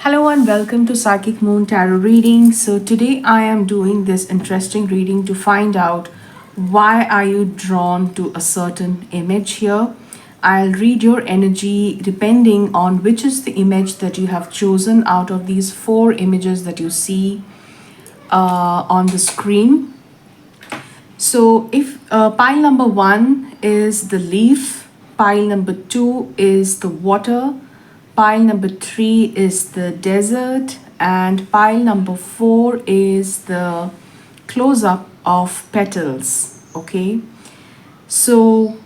Hello and welcome to Psychic Moon Tarot reading. So today I am doing this interesting reading to find out why are you drawn to a certain image here. I'll read your energy depending on which is the image that you have chosen out of these four images that you see on the screen. So if pile number one is the leaf, pile number two is the water, pile number three is the desert, and pile number four is the close up of petals. Okay, so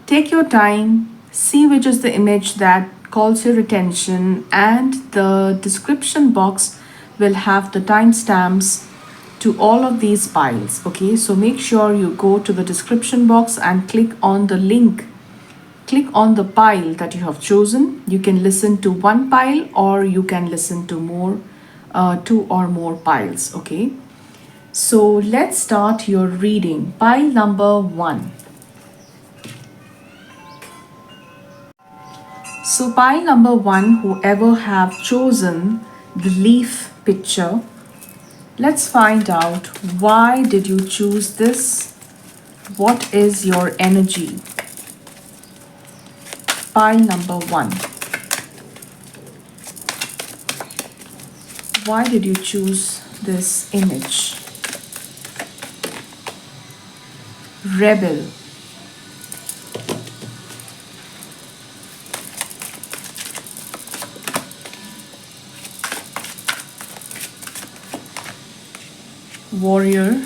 take your time, see which is the image that calls your attention, and the description box will have the timestamps to all of these piles. Okay, so make sure you go to the description box and click on the link. Click on the pile that you have chosen. You can listen to one pile or you can listen to two or more piles. Okay, so let's start your reading. Pile number one. So pile number one, whoever have chosen the leaf picture, let's find out why did you choose this? What is your energy? Pile number one. Why did you choose this image? Rebel. Warrior.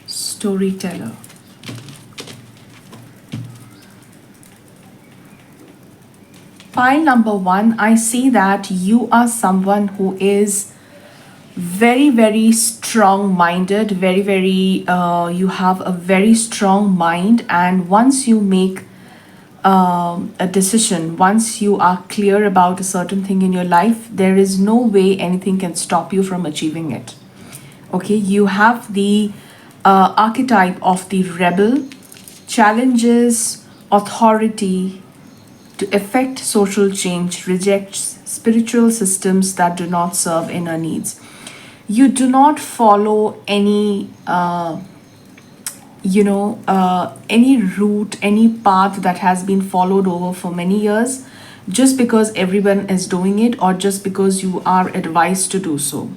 Storyteller. Pile number one, I see that you are someone who is very strong minded, you have a very strong mind, and once you make a decision, once you are clear about a certain thing in your life, there is no way anything can stop you from achieving it. Okay, you have the archetype of the rebel, challenges authority to effect social change, rejects spiritual systems that do not serve inner needs. You do not follow any any route, any path that has been followed over for many years just because everyone is doing it or just because you are advised to do so.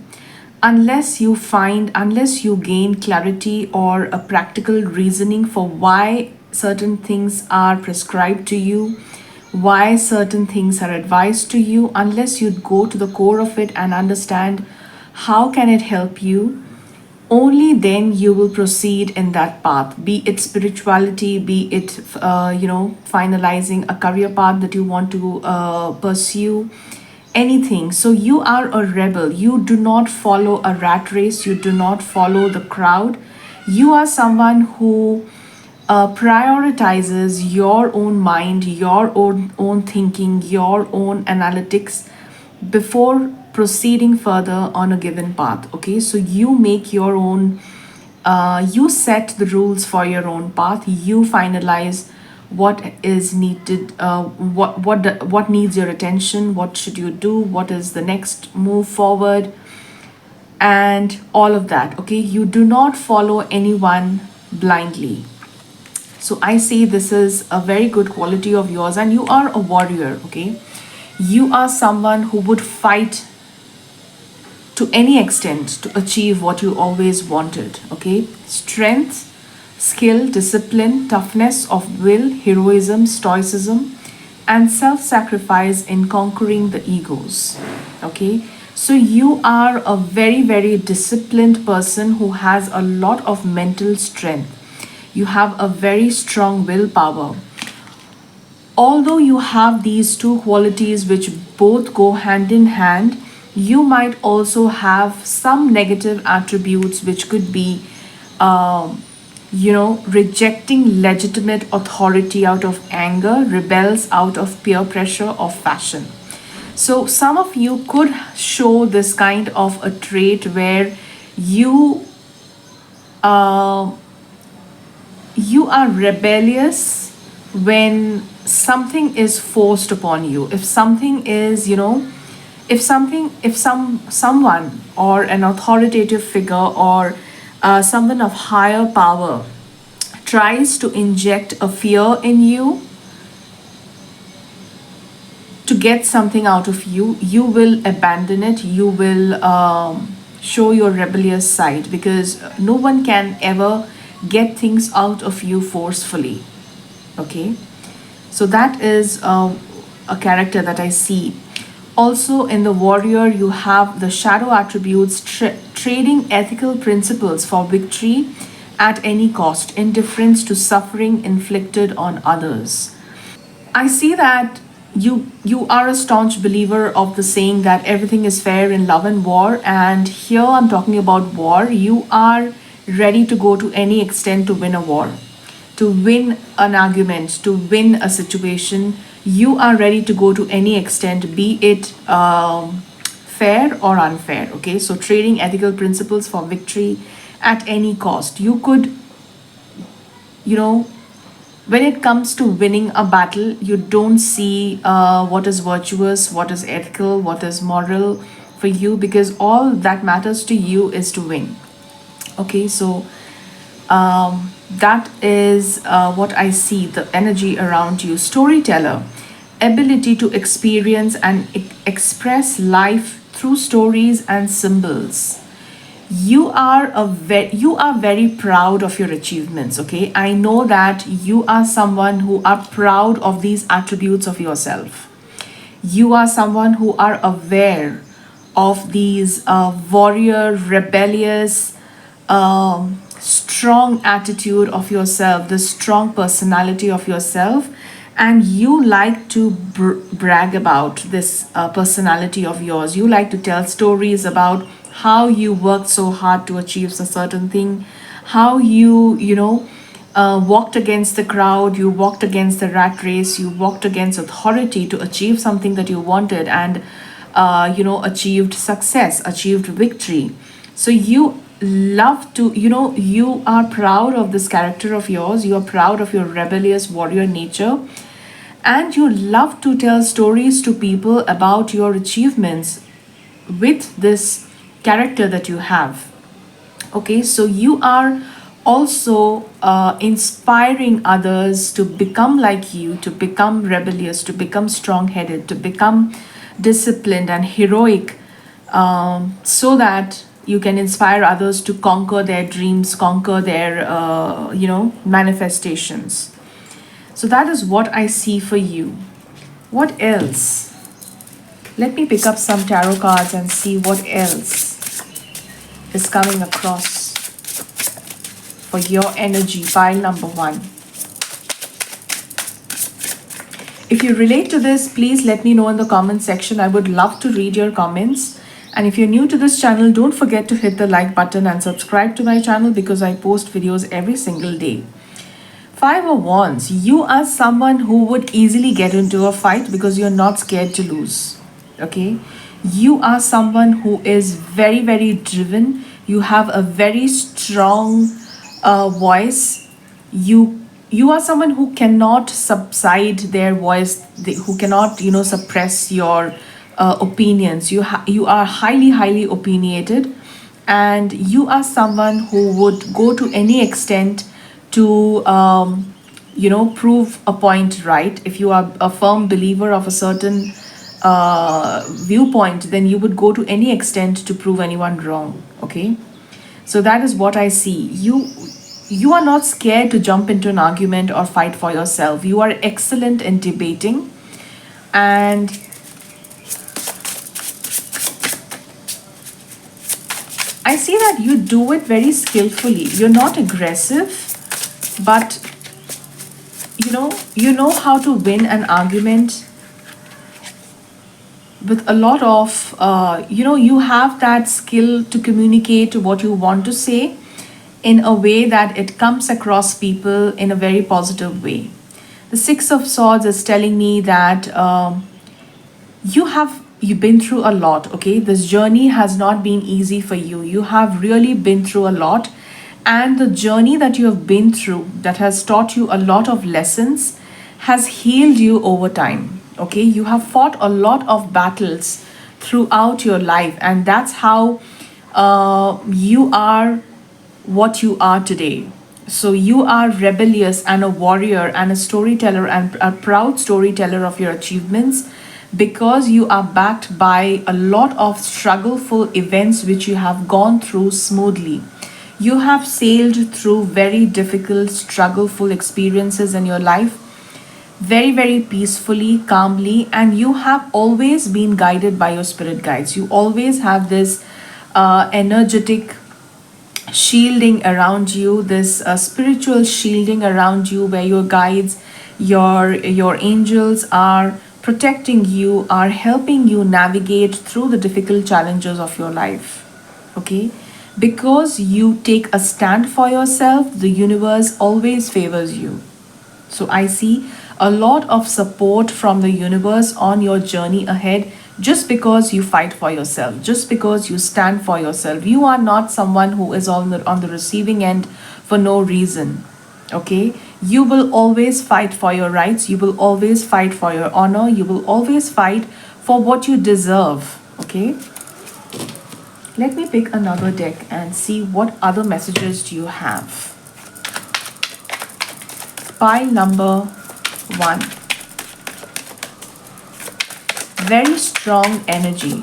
Unless you gain clarity or a practical reasoning for why certain things are prescribed to you, why certain things are advised to you, unless you go to the core of it and understand how can it help you, only then you will proceed in that path, be it spirituality, be it finalizing a career path that you want to pursue, anything. So you are a rebel. You do not follow a rat race, you do not follow the crowd. You are someone who prioritizes your own mind, your own thinking, your own analytics before proceeding further on a given path. Okay, so you make your own, you set the rules for your own path. You finalize what is needed, what needs your attention, what should you do, what is the next move forward, and all of that. Okay, you do not follow anyone blindly. So I say this is a very good quality of yours, and you are a warrior. Okay, you are someone who would fight to any extent to achieve what you always wanted. Okay, strength, skill, discipline, toughness of will, heroism, stoicism, and self-sacrifice in conquering the egos. Okay, so you are a very disciplined person who has a lot of mental strength. You have a very strong willpower. Although you have these two qualities which both go hand in hand, You might also have some negative attributes, which could be, um, rejecting legitimate authority out of anger, rebels out of peer pressure or fashion. So, some of you could show this kind of a trait where you uh, you are rebellious when something is forced upon you. If something is, if someone or an authoritative figure or someone of higher power tries to inject a fear in you to get something out of you, you will abandon it. You will show your rebellious side, because no one can ever get things out of you forcefully. Okay, so that is a character that I see. Also, in the warrior, you have the shadow attributes, trading ethical principles for victory at any cost, indifference to suffering inflicted on others. I see that you are a staunch believer of the saying that everything is fair in love and war, and here I'm talking about war. You are ready to go to any extent to win a war, to win an argument, to win a situation. You are ready to go to any extent, be it fair or unfair. Okay, so trading ethical principles for victory at any cost. You could, you know, when it comes to winning a battle, you don't see what is virtuous, what is ethical, what is moral for you, because all that matters to you is to win. Okay, so that is what I see, the energy around you. Storyteller, ability to experience and express life through stories and symbols. You are very proud of your achievements. Okay, I know that you are someone who are proud of these attributes of yourself. You are someone who are aware of these warrior, rebellious, strong attitude of yourself, the strong personality of yourself, and you like to brag about this personality of yours. You like to tell stories about how you worked so hard to achieve a certain thing, how you walked against the crowd, you walked against the rat race, you walked against authority to achieve something that you wanted, and achieved success, achieved victory. So you love to, you are proud of this character of yours, you are proud of your rebellious warrior nature, and you love to tell stories to people about your achievements with this character that you have. Okay, so you are also inspiring others to become like you, to become rebellious, to become strong headed, to become disciplined and heroic, so that you can inspire others to conquer their dreams, conquer their, manifestations. So that is what I see for you. What else? Let me pick up some tarot cards and see what else is coming across for your energy. Pile number one. If you relate to this, please let me know in the comment section. I would love to read your comments. And if you're new to this channel, don't forget to hit the like button and subscribe to my channel, because I post videos every single day. Five of Wands. You are someone who would easily get into a fight because you're not scared to lose. Okay? You are someone who is very, very driven. You have a very strong voice. You are someone who cannot subside their voice, who cannot, suppress your opinions. You are highly, highly opinionated, and you are someone who would go to any extent to prove a point right. If you are a firm believer of a certain viewpoint, then you would go to any extent to prove anyone wrong. Okay, so that is what I see. You are not scared to jump into an argument or fight for yourself. You are excellent in debating, and I see that you do it very skillfully. You're not aggressive, but you know how to win an argument with a lot of, you have that skill to communicate what you want to say in a way that it comes across people in a very positive way. The Six of Swords is telling me that you've been through a lot. Okay, this journey has not been easy for you. You have really been through a lot, and the journey that you have been through, that has taught you a lot of lessons, has healed you over time. Okay, you have fought a lot of battles throughout your life, and that's how you are what you are today. So you are rebellious and a warrior and a storyteller and a proud storyteller of your achievements, because you are backed by a lot of struggleful events which you have gone through smoothly. You have sailed through very difficult, struggleful experiences in your life very, very peacefully, calmly, and you have always been guided by your spirit guides. You always have this energetic shielding around you, this spiritual shielding around you, where your guides, your angels are protecting you, are helping you navigate through the difficult challenges of your life. Okay, because you take a stand for yourself, the universe always favors you. So I see a lot of support from the universe on your journey ahead, just because you fight for yourself, just because you stand for yourself. You are not someone who is on the receiving end for no reason. Okay? You will always fight for your rights, you will always fight for your honor, you will always fight for what you deserve. Okay? Let me pick another deck and see what other messages do you have. Pile number 1. Very strong energy.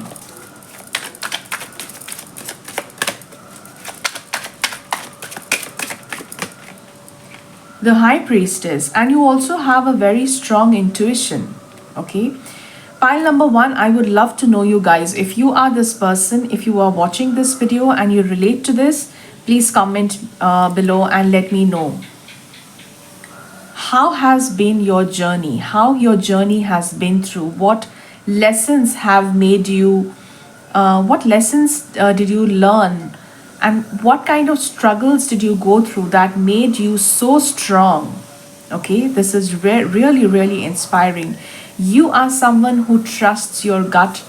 The High Priestess, and you also have a very strong intuition. Okay. Pile number 1, I would love to know you guys. If you are this person, if you are watching this video and you relate to this, please comment below and let me know. How has been your journey? How your journey has been through? What lessons have made you? What lessons did you learn? And what kind of struggles did you go through that made you so strong? Okay, this is really, really inspiring. You are someone who trusts your gut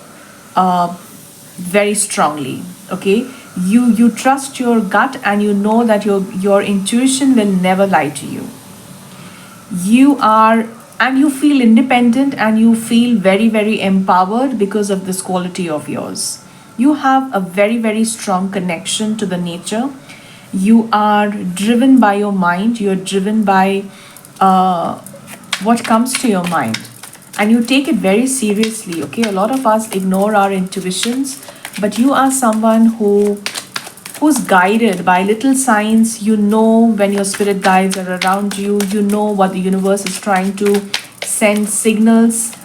very strongly. Okay, you trust your gut, and you know that your intuition will never lie to you. You are, and you feel independent, and you feel very, very empowered because of this quality of yours. You have a very, very strong connection to the nature. You are driven by your mind. You're driven by what comes to your mind, and you take it very seriously. Okay, a lot of us ignore our intuitions, but you are someone who's guided by little signs. You know when your spirit guides are around you. You know what the universe is trying to send signals.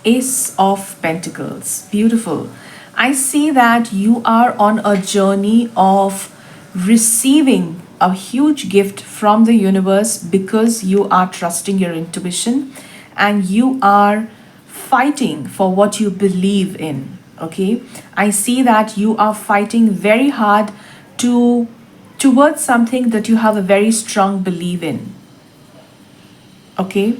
Ace of Pentacles. Beautiful. I see that you are on a journey of receiving a huge gift from the universe, because you are trusting your intuition and you are fighting for what you believe in. Okay, I see that you are fighting very hard towards something that you have a very strong belief in. Okay,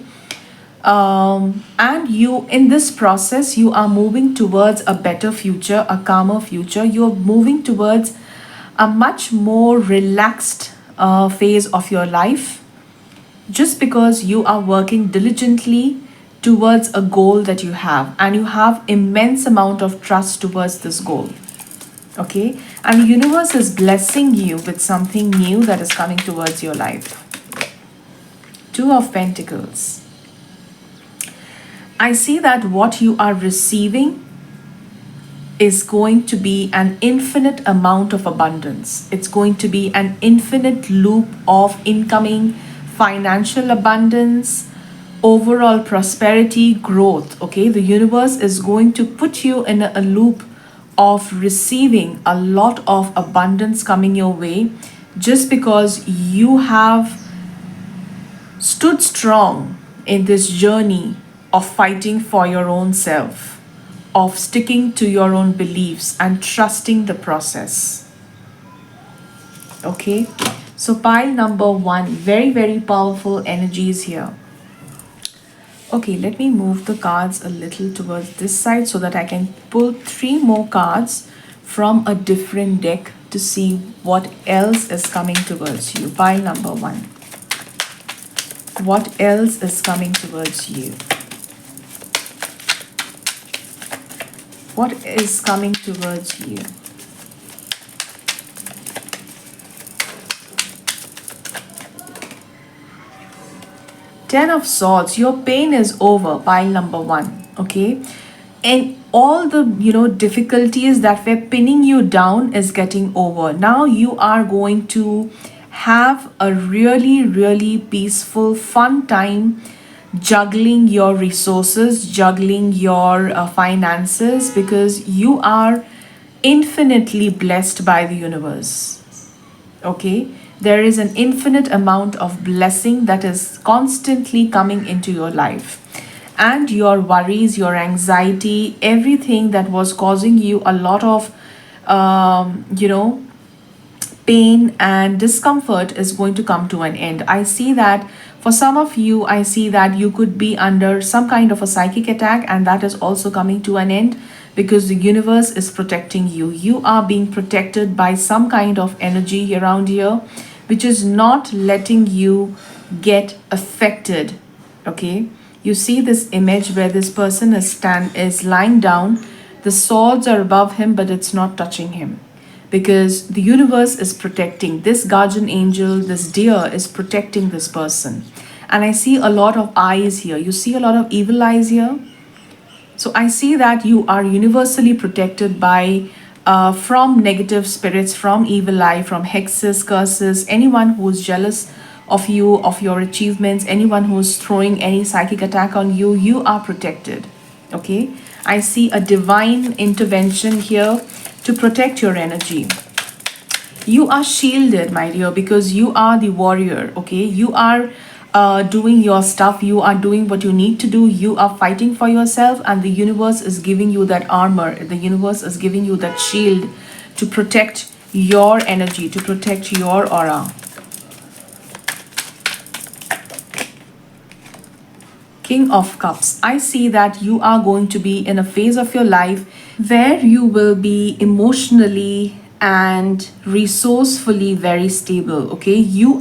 and you, in this process, you are moving towards a better future, a calmer future. You're moving towards a much more relaxed phase of your life, just because you are working diligently towards a goal that you have, and you have immense amount of trust towards this goal. Okay, and the universe is blessing you with something new that is coming towards your life. Two of Pentacles. I see that what you are receiving is going to be an infinite amount of abundance. It's going to be an infinite loop of incoming financial abundance, overall prosperity, growth. Okay, the universe is going to put you in a loop of receiving a lot of abundance coming your way, just because you have stood strong in this journey of fighting for your own self, of sticking to your own beliefs and trusting the process. Okay, so pile number one, very, very powerful energies here. Okay, let me move the cards a little towards this side so that I can pull three more cards from a different deck to see what else is coming towards you. Pile number one. What else is coming towards you? What is coming towards you? Ten of Swords, your pain is over, pile number one, okay? And all the, difficulties that were pinning you down is getting over. Now you are going to have a really, really peaceful, fun time juggling your resources, juggling your finances, because you are infinitely blessed by the universe. Okay, there is an infinite amount of blessing that is constantly coming into your life, and your worries, your anxiety, everything that was causing you a lot of pain and discomfort is going to come to an end. I see that for some of you, I see that you could be under some kind of a psychic attack, and that is also coming to an end because the universe is protecting you. You are being protected by some kind of energy around here, which is not letting you get affected. Okay, you see this image where this person is lying down. The swords are above him, but it's not touching him, because the universe is protecting this guardian angel. This deer is protecting this person, and I see a lot of eyes here. You see a lot of evil eyes here. So I see that you are universally protected by from negative spirits, from evil eye, from hexes, curses, anyone who is jealous of you, of your achievements, anyone who is throwing any psychic attack on you. You are protected. Okay, I see a divine intervention here to protect your energy. You are shielded, my dear, because you are the warrior. Okay, you are doing your stuff, you are doing what you need to do, you are fighting for yourself, and the universe is giving you that armor, the universe is giving you that shield to protect your energy, to protect your aura. King of Cups, I see that you are going to be in a phase of your life where you will be emotionally and resourcefully very stable. Okay, you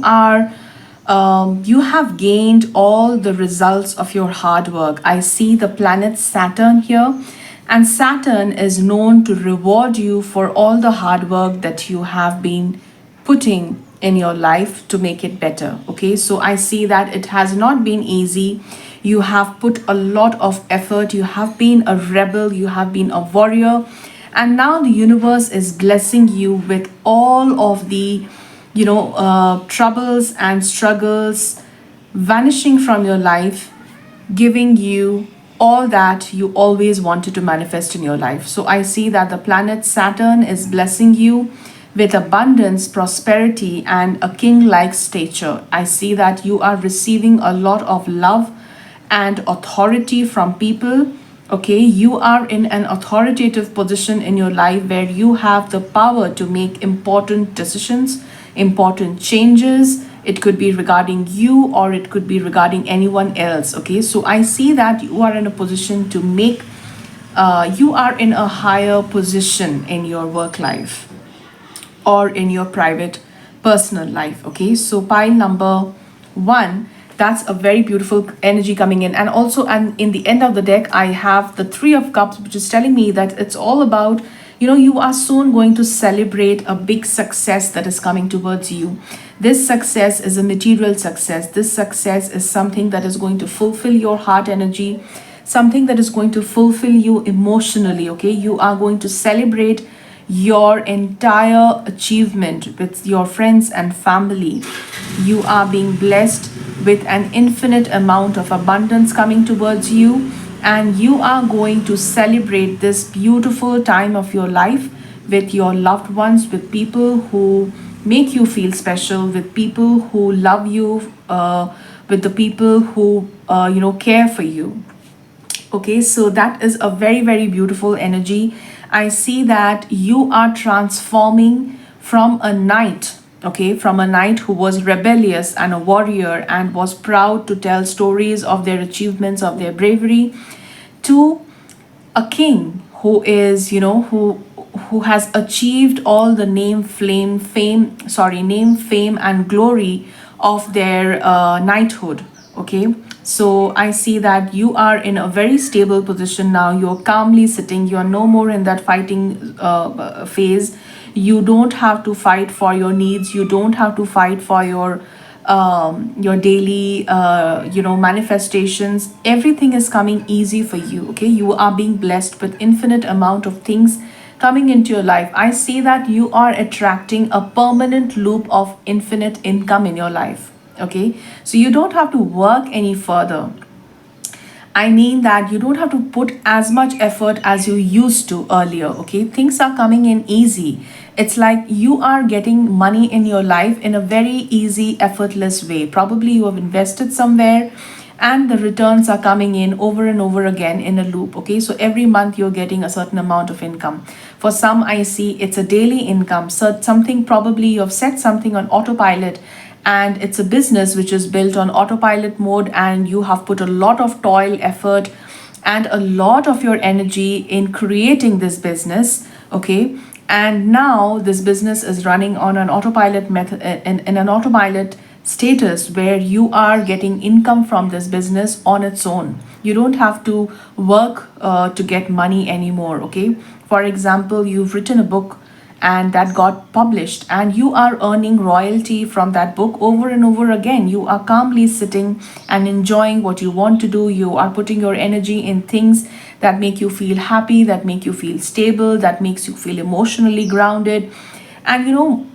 have gained all the results of your hard work. I see the planet Saturn here, and Saturn is known to reward you for all the hard work that you have been putting in your life to make it better. Okay, so I see that it has not been easy. You have put a lot of effort, you have been a rebel, you have been a warrior, and now the universe is blessing you with all of the troubles and struggles vanishing from your life, giving you all that you always wanted to manifest in your life. So I see that the planet Saturn is blessing you with abundance, prosperity, and a king-like stature. I see that you are receiving a lot of love and authority from people. Okay, you are in an authoritative position in your life where you have the power to make important decisions, important changes. It could be regarding you, or it could be regarding anyone else. Okay, so I see that you are in a position to make you are in a higher position in your work life or in your private personal life. Okay, so pile number one, that's a very beautiful energy coming in. And also, and in the end of the deck, I have the Three of Cups, which is telling me that it's all about, you are soon going to celebrate a big success that is coming towards you. This success is a material success. This success is something that is going to fulfill your heart energy, something that is going to fulfill you emotionally. Okay, you are going to celebrate your entire achievement with your friends and family. You are being blessed with an infinite amount of abundance coming towards you, and you are going to celebrate this beautiful time of your life with your loved ones, with people who make you feel special, with people who love you, with the people who care for you. Okay, so that is a very, very beautiful energy. I see that you are transforming from a knight, okay, from a knight who was rebellious and a warrior and was proud to tell stories of their achievements, of their bravery, to a king who is, who has achieved all the name, fame, and glory of their knighthood. Okay, so I see that you are in a very stable position now. You're calmly sitting. You're no more in that fighting phase. You don't have to fight for your needs. You don't have to fight for your daily manifestations. Everything is coming easy for you. Okay, you are being blessed with infinite amount of things coming into your life. I see that you are attracting a permanent loop of infinite income in your life. Okay, so you don't have to work any further. I mean that you don't have to put as much effort as you used to earlier. Okay, things are coming in easy. It's like you are getting money in your life in a very easy, effortless way. Probably you have invested somewhere and the returns are coming in over and over again in a loop. Okay, so every month you're getting a certain amount of income. For some, I see it's a daily income. So something, probably you've set something on autopilot and it's a business which is built on autopilot mode, and you have put a lot of toil, effort, and a lot of your energy in creating this business. Okay, and now this business is running on an autopilot method, in an autopilot status, where you are getting income from this business on its own. You don't have to work to get money anymore. Okay, for example, you've written a book and that got published, and you are earning royalty from that book over and over again. You are calmly sitting and enjoying what you want to do. You are putting your energy in things that make you feel happy, that make you feel stable, that makes you feel emotionally grounded. And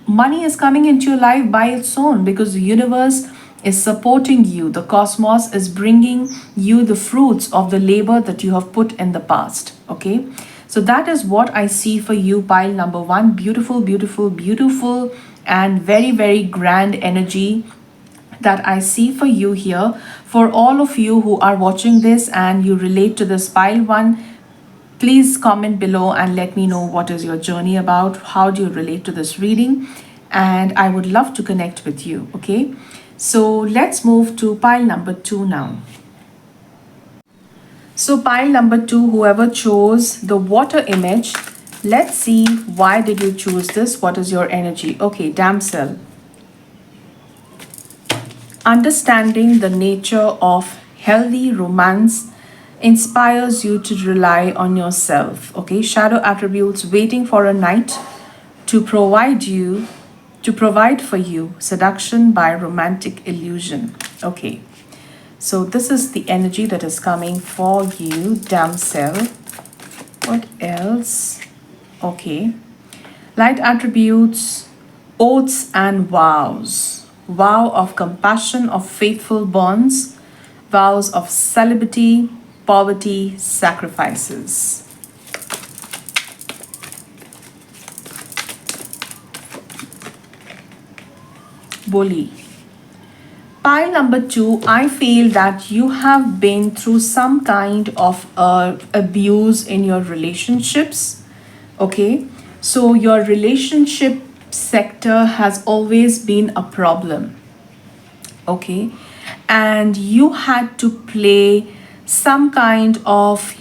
money is coming into your life by its own, because the universe is supporting you. The cosmos is bringing you the fruits of the labor that you have put in the past. Okay, so that is what I see for you, pile number one. Beautiful, beautiful, beautiful, and very, very grand energy that I see for you here. For all of you who are watching this and you relate to this pile one, please comment below and let me know what is your journey about. How do you relate to this reading? And I would love to connect with you. Okay, so let's move to pile number two now. So pile number two, whoever chose the water image, let's see, why did you choose this? What is your energy? Okay, damsel. Understanding the nature of healthy romance inspires you to rely on yourself. Okay, shadow attributes, waiting for a knight to provide for you, seduction by romantic illusion. Okay, so this is the energy that is coming for you, damsel. What else? Okay, light attributes, oaths and vows. Vow of compassion, of faithful bonds, vows of celibacy, poverty, sacrifices. Bully. Pile number two, I feel that you have been through some kind of abuse in your relationships. Okay, so your relationship sector has always been a problem. Okay, and you had to play some kind of,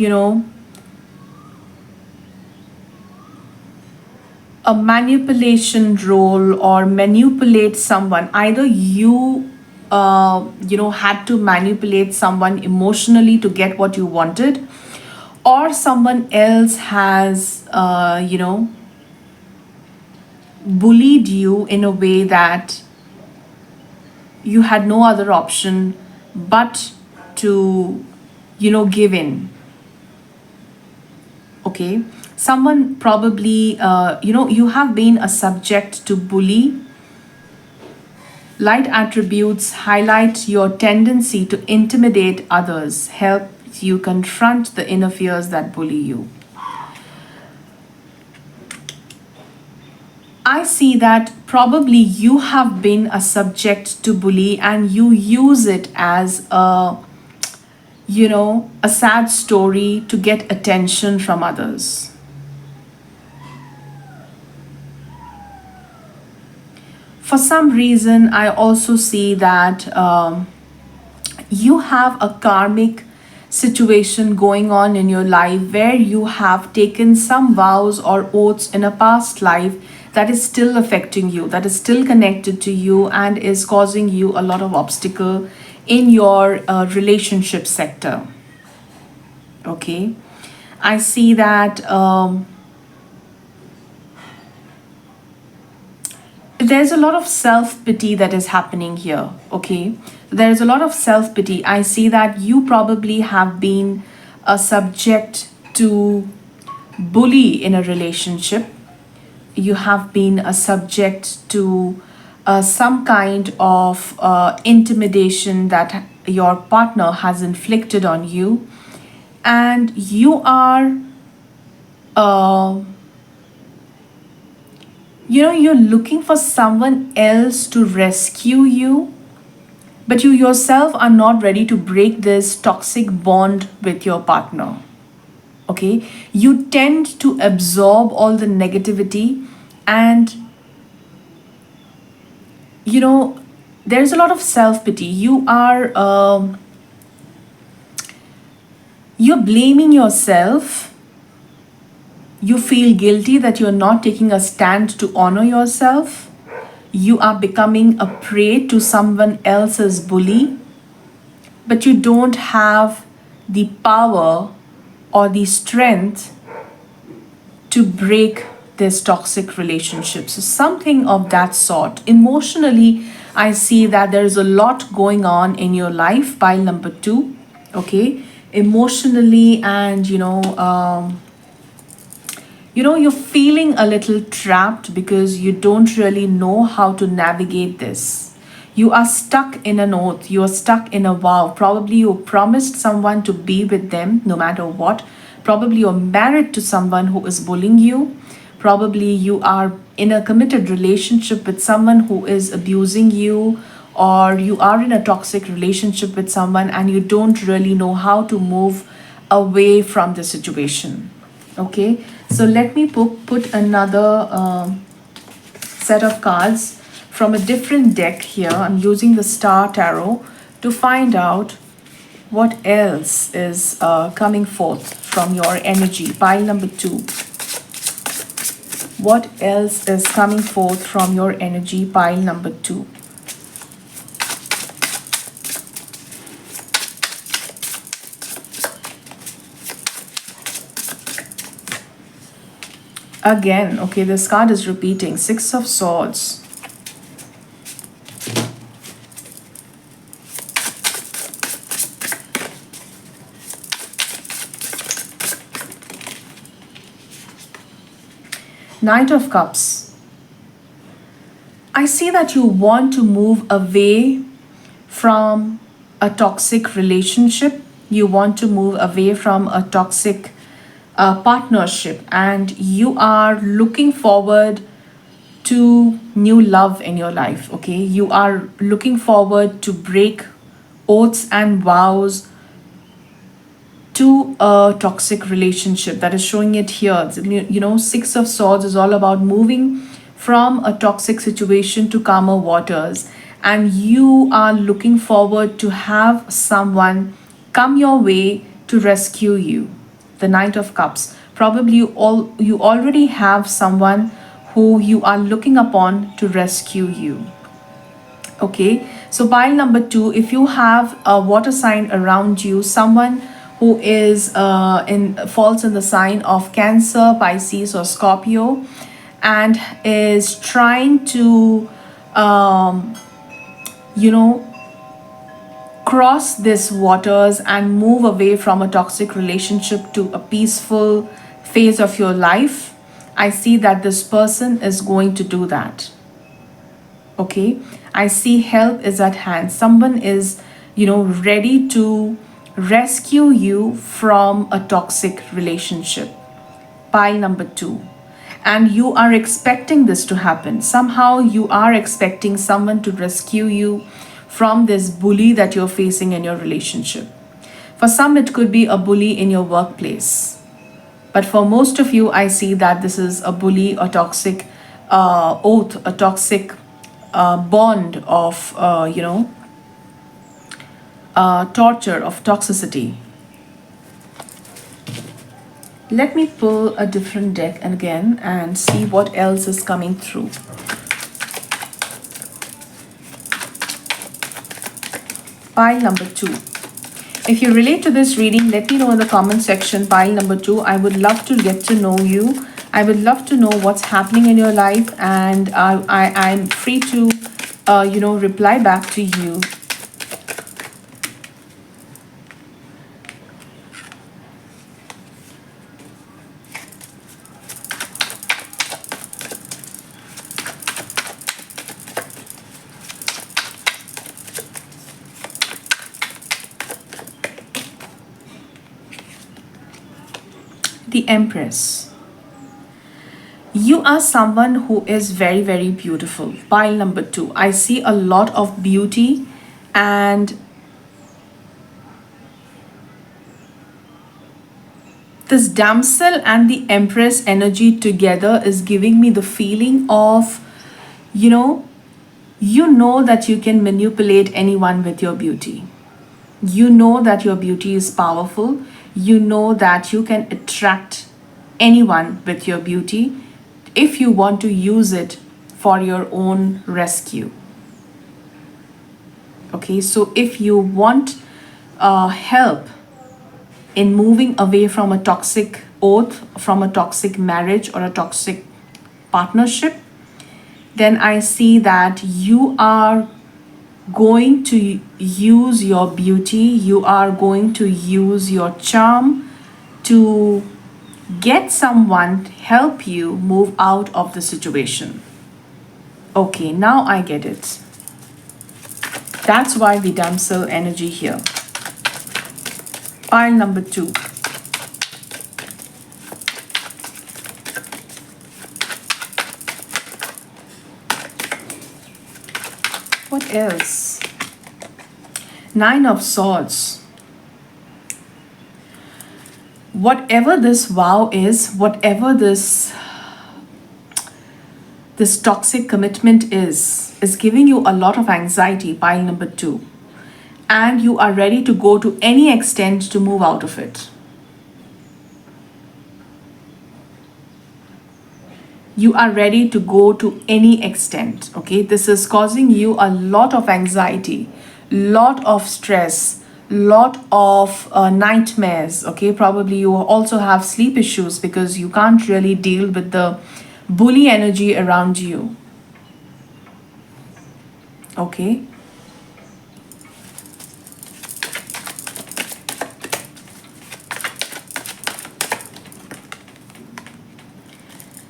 a manipulation role, or manipulate someone. Either you had to manipulate someone emotionally to get what you wanted, or someone else has bullied you in a way that you had no other option but to give in. Okay, someone probably you have been a subject to bully. Light attributes highlight your tendency to intimidate others, help you confront the inner fears that bully you. I see that probably you have been a subject to bully and you use it as a a sad story to get attention from others. For some reason, I also see that you have a karmic situation going on in your life where you have taken some vows or oaths in a past life that is still affecting you, that is still connected to you, and is causing you a lot of obstacle in your relationship sector. Okay, I see that there's a lot of self pity that is happening here. Okay, there's a lot of self pity. I see that you probably have been a subject to bully in a relationship. You have been a subject to some kind of intimidation that your partner has inflicted on you, and you are uh, you're looking for someone else to rescue you, but you yourself are not ready to break this toxic bond with your partner. Okay, you tend to absorb all the negativity, and you know there's a lot of self pity. You're blaming yourself. You feel guilty that you're not taking a stand to honor yourself. You are becoming a prey to someone else's bully, but you don't have the power or the strength to break this toxic relationship. So, something of that sort. Emotionally, I see that there's a lot going on in your life, pile number two. Okay, emotionally, and you're feeling a little trapped because you don't really know how to navigate this. You are stuck in an oath, you are stuck in a vow. Probably you promised someone to be with them no matter what. Probably you're married to someone who is bullying you. Probably you are in a committed relationship with someone who is abusing you, or you are in a toxic relationship with someone and you don't really know how to move away from the situation. Okay, so let me put another set of cards from a different deck here. I'm using the Star Tarot to find out what else is coming forth from your energy. Pile number two. What else is coming forth from your energy? Pile number two. Again, okay, this card is repeating. Six of Swords. Knight of Cups. I see that you want to move away from a toxic relationship. You want to move away from a toxic partnership, and you are looking forward to new love in your life. Okay, you are looking forward to break oaths and vows to a toxic relationship. That is showing it here. Six of Swords is all about moving from a toxic situation to calmer waters, and you are looking forward to have someone come your way to rescue you. The Knight of Cups. Probably you already have someone who you are looking upon to rescue you. Okay, so pile number two, if you have a water sign around you, someone who is in falls in the sign of Cancer, Pisces, or Scorpio, and is trying to you know cross these waters and move away from a toxic relationship to a peaceful phase of your life, I see that this person is going to do that. Okay, I see help is at hand. Someone is ready to rescue you from a toxic relationship. Pile number two. And you are expecting this to happen. Somehow you are expecting someone to rescue you from this bully that you're facing in your relationship. For some, it could be a bully in your workplace. But for most of you, I see that this is a bully, a toxic oath, a toxic bond of, torture, of toxicity. Let me pull a different deck again and see what else is coming through. Pile number 2. If you relate to this reading, let me know in the comment section. Pile number 2. I would love to get to know you. I would love to know what's happening in your life, and I'm free to, reply back to you. The Empress. You are someone who is very, very beautiful. Pile number 2. I see a lot of beauty, and this damsel and the Empress energy together is giving me the feeling of, you know that you can manipulate anyone with your beauty. You know that your beauty is powerful. You know that you can attract anyone with your beauty if you want to use it for your own rescue. Okay, so if you want help in moving away from a toxic oath, from a toxic marriage or a toxic partnership, then I see that you are going to use your beauty, you are going to use your charm to get someone to help you move out of the situation. Okay, now I get it. That's why the damsel energy here. Pile number 2. What else? 9 of Swords. Whatever this vow is, whatever this toxic commitment is giving you a lot of anxiety, pile number 2. And you are ready to go to any extent to move out of it. You are ready to go to any extent. Okay, this is causing you a lot of anxiety, lot of stress, lot of nightmares. Okay, probably you also have sleep issues because you can't really deal with the bully energy around you. Okay,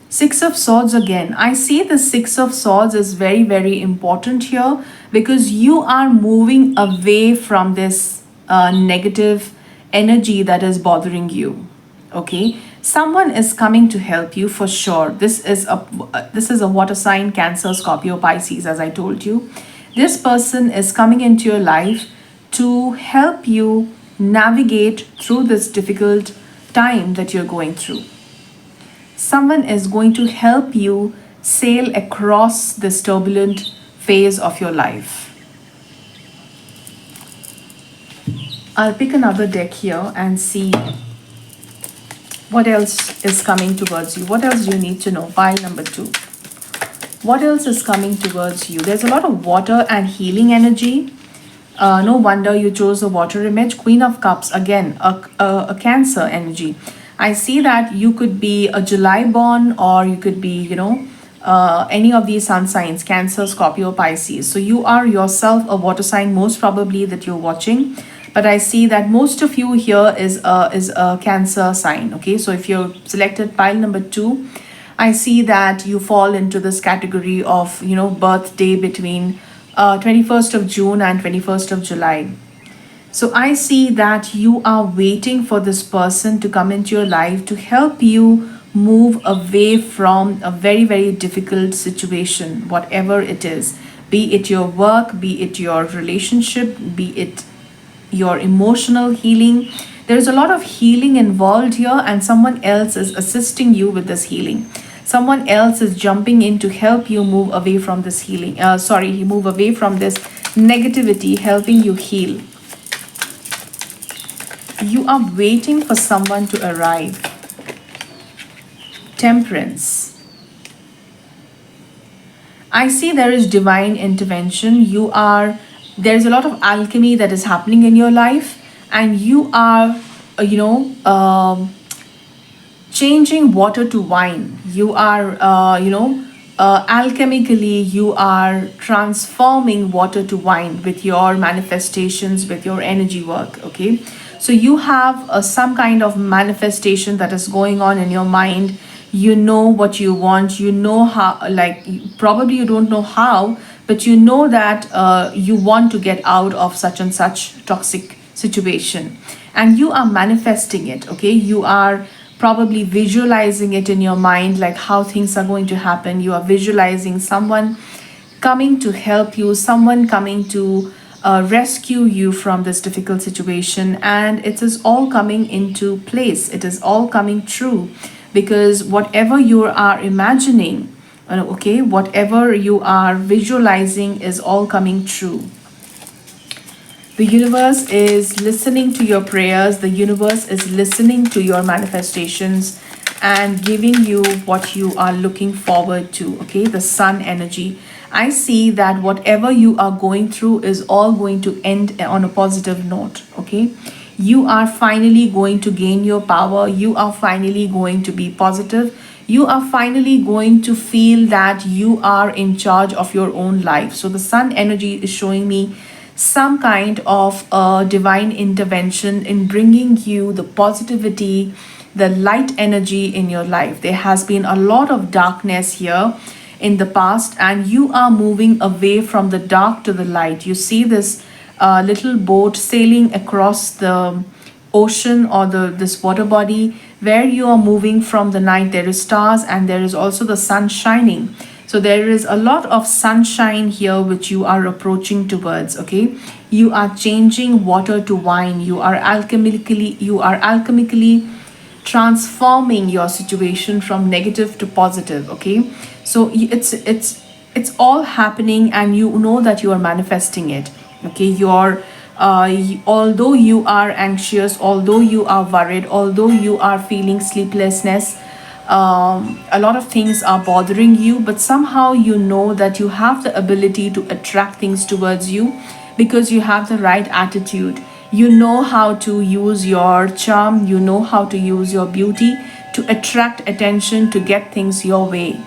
Six of Swords again. I see the Six of Swords is very, very important here because you are moving away from this negative energy that is bothering you. Okay, someone is coming to help you for sure. This is a water sign, Cancer, Scorpio, Pisces, as I told you. This person is coming into your life to help you navigate through this difficult time that you're going through. Someone is going to help you sail across this turbulent phase of your life. I'll pick another deck here and see what else is coming towards you. What else do you need to know? Pile number 2. What else is coming towards you? There's a lot of water and healing energy. No wonder you chose the water image. Queen of Cups, again, a Cancer energy. I see that you could be a July born, or you could be, any of these sun signs, Cancer, Scorpio, Pisces. So you are yourself a water sign, most probably, that you're watching. But I see that most of you here is a Cancer sign. Okay, so if you're selected pile number 2, I see that you fall into this category of, birthday between 21st of June and 21st of July. So I see that you are waiting for this person to come into your life to help you move away from a very, very difficult situation, whatever it is. Be it your work, be it your relationship, be it your emotional healing. There is a lot of healing involved here, and someone else is assisting you with this healing. Someone else is jumping in to help you move away from this healing. Move away from this negativity, helping you heal. You are waiting for someone to arrive. Temperance. I see there is divine intervention. There's a lot of alchemy that is happening in your life, and you are, changing water to wine. You are, alchemically, you are transforming water to wine with your manifestations, with your energy work. Okay. So you have some kind of manifestation that is going on in your mind. You know what you want. You know how, like, probably you don't know how, but you know that you want to get out of such and such toxic situation, and you are manifesting it. Okay. You are probably visualizing it in your mind, like how things are going to happen. You are visualizing someone coming to help you, someone coming to rescue you from this difficult situation, and it is all coming into place. It is all coming true, because whatever you are imagining, okay, whatever you are visualizing is all coming true. The universe is listening to your prayers. The universe is listening to your manifestations and giving you what you are looking forward to. Okay, the sun energy. I see that whatever you are going through is all going to end on a positive note. Okay, you are finally going to gain your power. You are finally going to be positive. You are finally going to feel that you are in charge of your own life. So the sun energy is showing me some kind of divine intervention in bringing you the positivity, the light energy in your life. There has been a lot of darkness here in the past, and you are moving away from the dark to the light. You see this little boat sailing across the ocean, or this water body, where you are moving from the night. There is stars, and there is also the sun shining. So there is a lot of sunshine here which you are approaching towards. Okay, you are changing water to wine. You are alchemically transforming your situation from negative to positive. Okay, so it's all happening, and you know that you are manifesting it. Okay, although you are anxious, although you are worried, although you are feeling sleeplessness, a lot of things are bothering you, but somehow you know that you have the ability to attract things towards you, because you have the right attitude. You know how to use your charm, you know how to use your beauty to attract attention, to get things your way.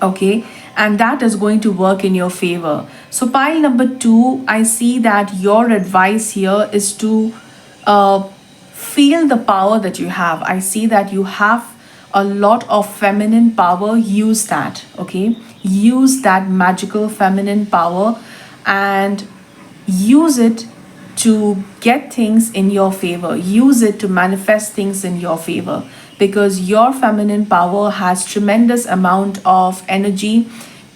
Okay, and that is going to work in your favor. So pile number 2, I see that your advice here is to feel the power that you have. I see that you have a lot of feminine power. Use that. Okay, use that magical feminine power and use it to get things in your favor. Use it to manifest things in your favor, because your feminine power has tremendous amount of energy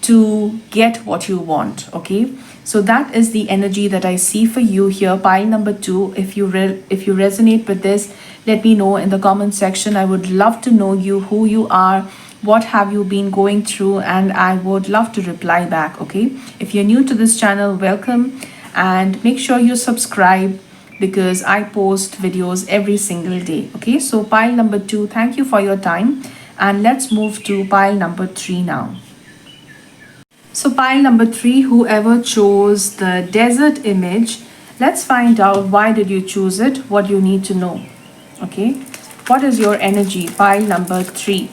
to get what you want. Okay, so that is the energy that I see for you here, pile number 2. If you resonate with this, let me know in the comment section. I would love to know you, who you are, what have you been going through, and I would love to reply back. Okay, if you're new to this channel, welcome, and make sure you subscribe, because I post videos every single day. Okay, so pile number 2, thank you for your time, and let's move to pile number 3 now. So pile number 3, whoever chose the desert image, let's find out why did you choose it, what you need to know. Okay, what is your energy, pile number 3?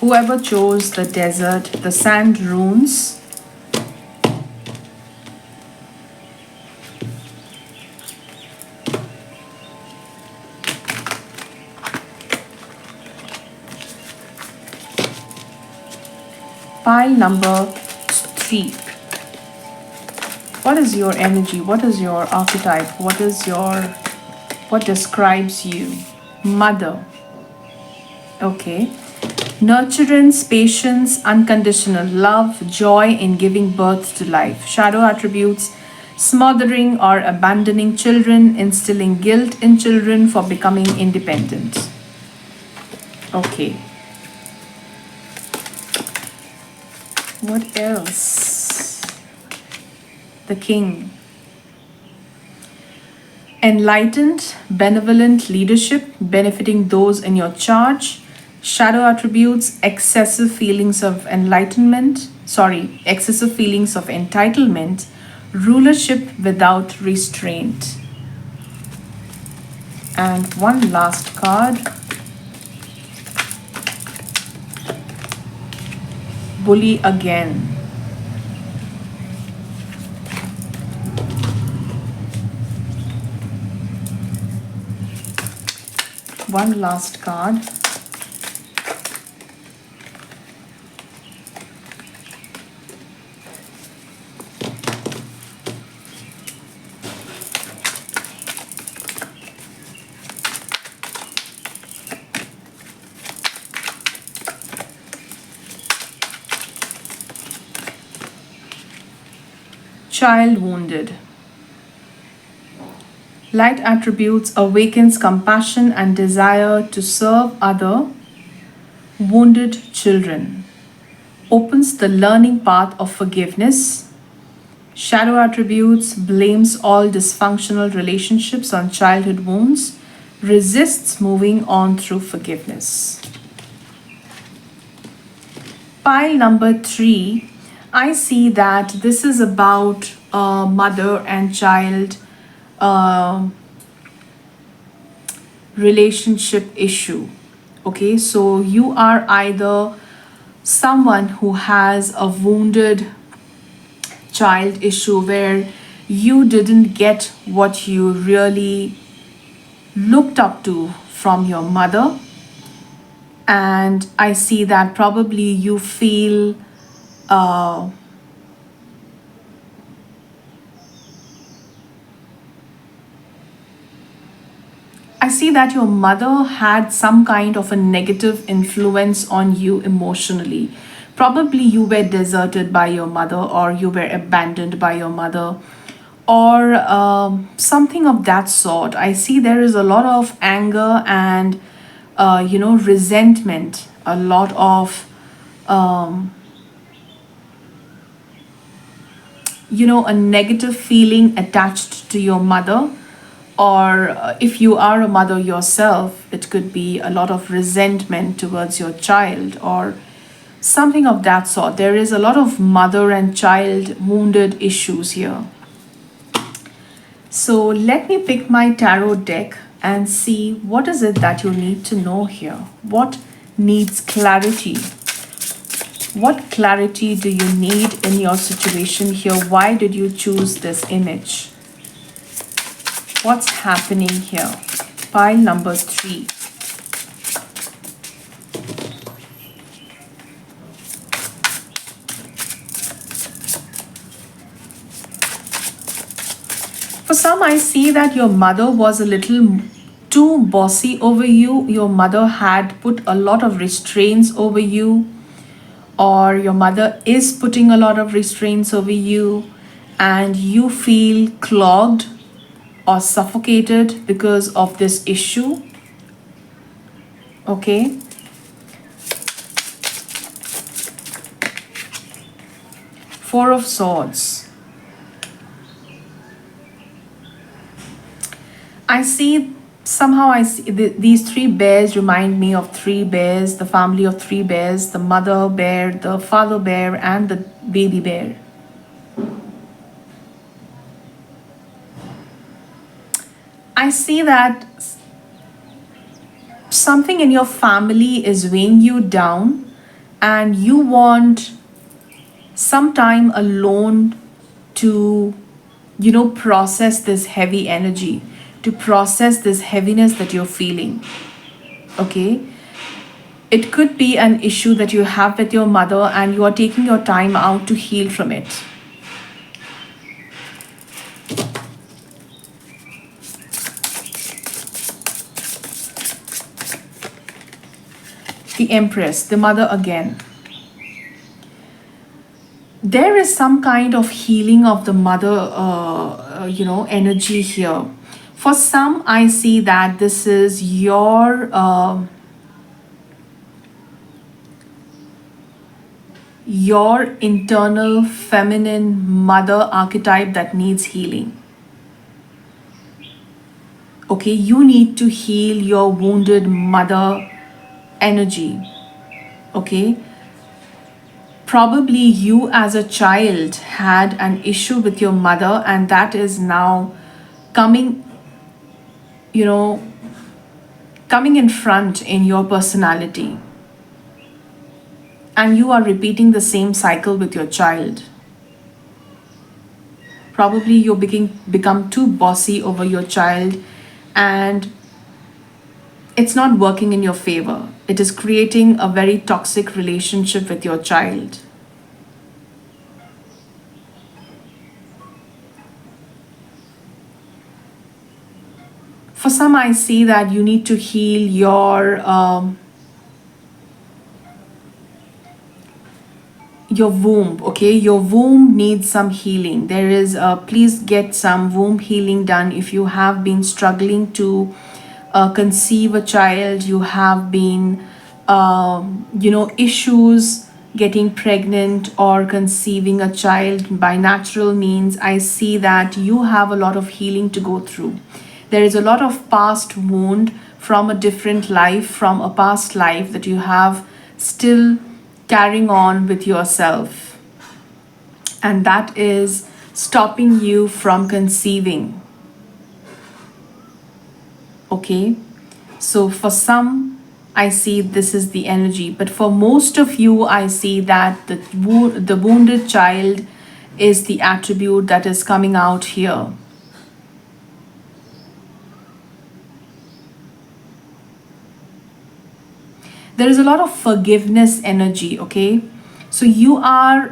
Whoever chose the desert, the sand runes, pile number 3. What is your energy? What is your archetype? What describes you? Mother. Okay. Nurturance, patience, unconditional love, joy in giving birth to life. Shadow attributes, smothering or abandoning children, instilling guilt in children for becoming independent. Okay. What else? The king. Enlightened, benevolent leadership, benefiting those in your charge. Shadow attributes, excessive feelings of excessive feelings of entitlement, rulership without restraint. And one last card. Bully again. One last card. Child wounded. Light attributes awakens compassion and desire to serve other wounded children. Opens the learning path of forgiveness. Shadow attributes blames all dysfunctional relationships on childhood wounds. Resists moving on through forgiveness. Pile number 3. I see that this is about a mother and child relationship issue. Okay, so you are either someone who has a wounded child issue where you didn't get what you really looked up to from your mother, and I see that probably you feel I see that your mother had some kind of a negative influence on you emotionally. Probably you were deserted by your mother, or you were abandoned by your mother, or something of that sort. I see there is a lot of anger and, resentment, a lot of, a negative feeling attached to your mother. Or if you are a mother yourself, it could be a lot of resentment towards your child or something of that sort. There is a lot of mother and child wounded issues here. So let me pick my tarot deck and see what is it that you need to know here. What needs clarity? What clarity do you need in your situation here? Why did you choose this image? What's happening here? Pile number 3. For some, I see that your mother was a little too bossy over you. Your mother had put a lot of restraints over you, or your mother is putting a lot of restraints over you, and you feel clogged or suffocated because of this issue. Okay. Four of Swords. I see these 3 bears remind me of 3 bears, the family of 3 bears, the mother bear, the father bear, and the baby bear. I see that something in your family is weighing you down, and you want some time alone to, process this heavy energy, to process this heaviness that you're feeling. Okay? It could be an issue that you have with your mother, and you are taking your time out to heal from it. The Empress, the mother again. There is some kind of healing of the mother, energy here. For some, I see that this is your internal feminine mother archetype that needs healing. Okay, you need to heal your wounded mother energy. Okay, probably you as a child had an issue with your mother, and that is now coming, you know, coming in front in your personality. And you are repeating the same cycle with your child. Probably you become too bossy over your child, and it's not working in your favor. It is creating a very toxic relationship with your child. For some, I see that you need to heal your womb. Okay, your womb needs some healing. There is please get some womb healing done if you have been struggling to conceive a child. You have been issues getting pregnant or conceiving a child by natural means. I see that you have a lot of healing to go through. There is a lot of past wound from a different life, from a past life, that you have still carrying on with yourself, and that is stopping you from conceiving. Okay, so for some, I see this is the energy, but for most of you, I see that the wounded child is the attribute that is coming out here. There is a lot of forgiveness energy. Okay, so you are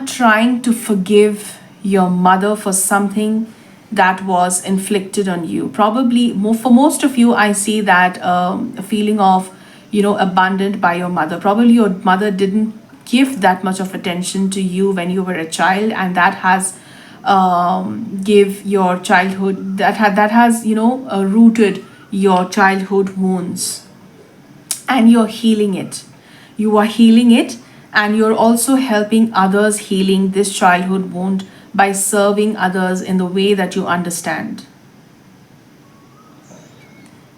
trying to forgive your mother for something that was inflicted on you. Probably for most of you, I see that a feeling of abandoned by your mother. Probably your mother didn't give that much of attention to you when you were a child, and that has give your childhood, that has rooted your childhood wounds, and you're healing it. You are healing it, and you're also helping others healing this childhood wound by serving others in the way that you understand.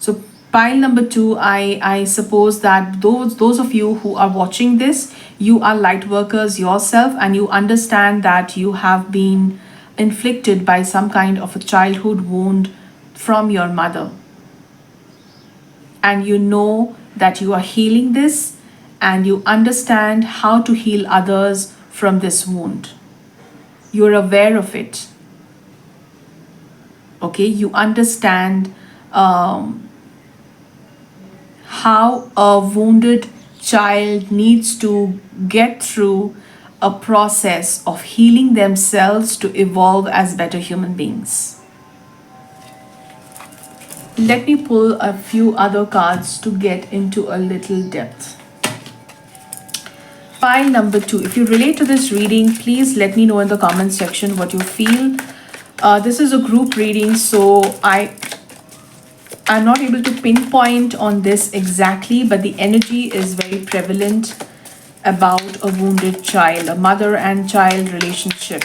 So pile number 2, I suppose that those of you who are watching this, you are light workers yourself, and you understand that you have been inflicted by some kind of a childhood wound from your mother, and you know that you are healing this, and you understand how to heal others from this wound. You're aware of it. Okay, you understand how a wounded child needs to get through a process of healing themselves to evolve as better human beings. Let me pull a few other cards to get into a little depth. Pile number 2. If you relate to this reading, please let me know in the comment section what you feel. This is a group reading, so I'm not able to pinpoint on this exactly, but the energy is very prevalent about a wounded child, a mother and child relationship.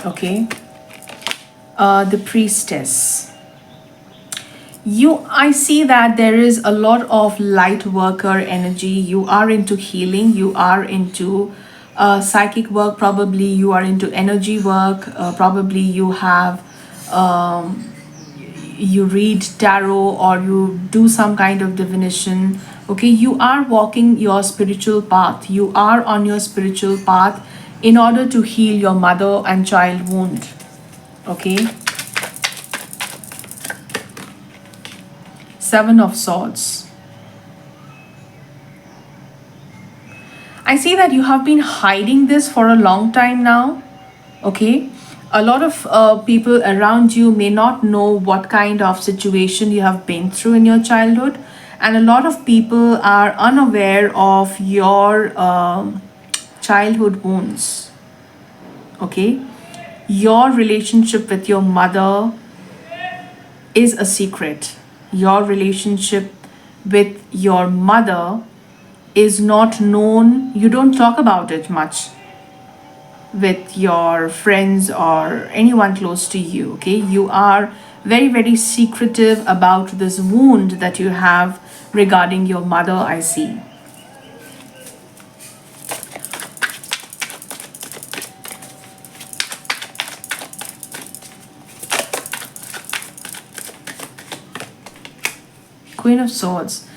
Okay. The Priestess. I see that there is a lot of light worker energy. You are into healing, you are into psychic work, probably you are into energy work, probably you have you read tarot, or you do some kind of divination. Okay, you are walking your spiritual path, you are on your spiritual path in order to heal your mother and child wound. Okay. 7 of Swords. I see that you have been hiding this for a long time now. Okay, a lot of people around you may not know what kind of situation you have been through in your childhood, and a lot of people are unaware of your childhood wounds. Okay, your relationship with your mother is a secret. Your relationship with your mother is not known. You don't talk about it much with your friends or anyone close to you. Okay, you are very, very secretive about this wound that you have regarding your mother, I see. Queen of Swords.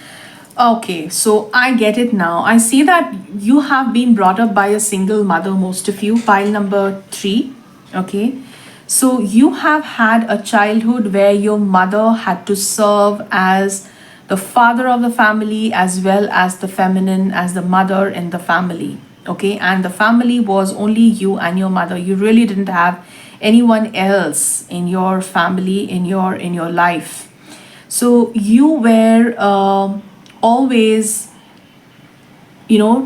Okay, so I get it now. I see that you have been brought up by a single mother, most of you. Pile number 3. Okay, so you have had a childhood where your mother had to serve as the father of the family as well as the feminine, as the mother in the family. Okay, and the family was only you and your mother. You really didn't have anyone else in your family, in your life. So you were always,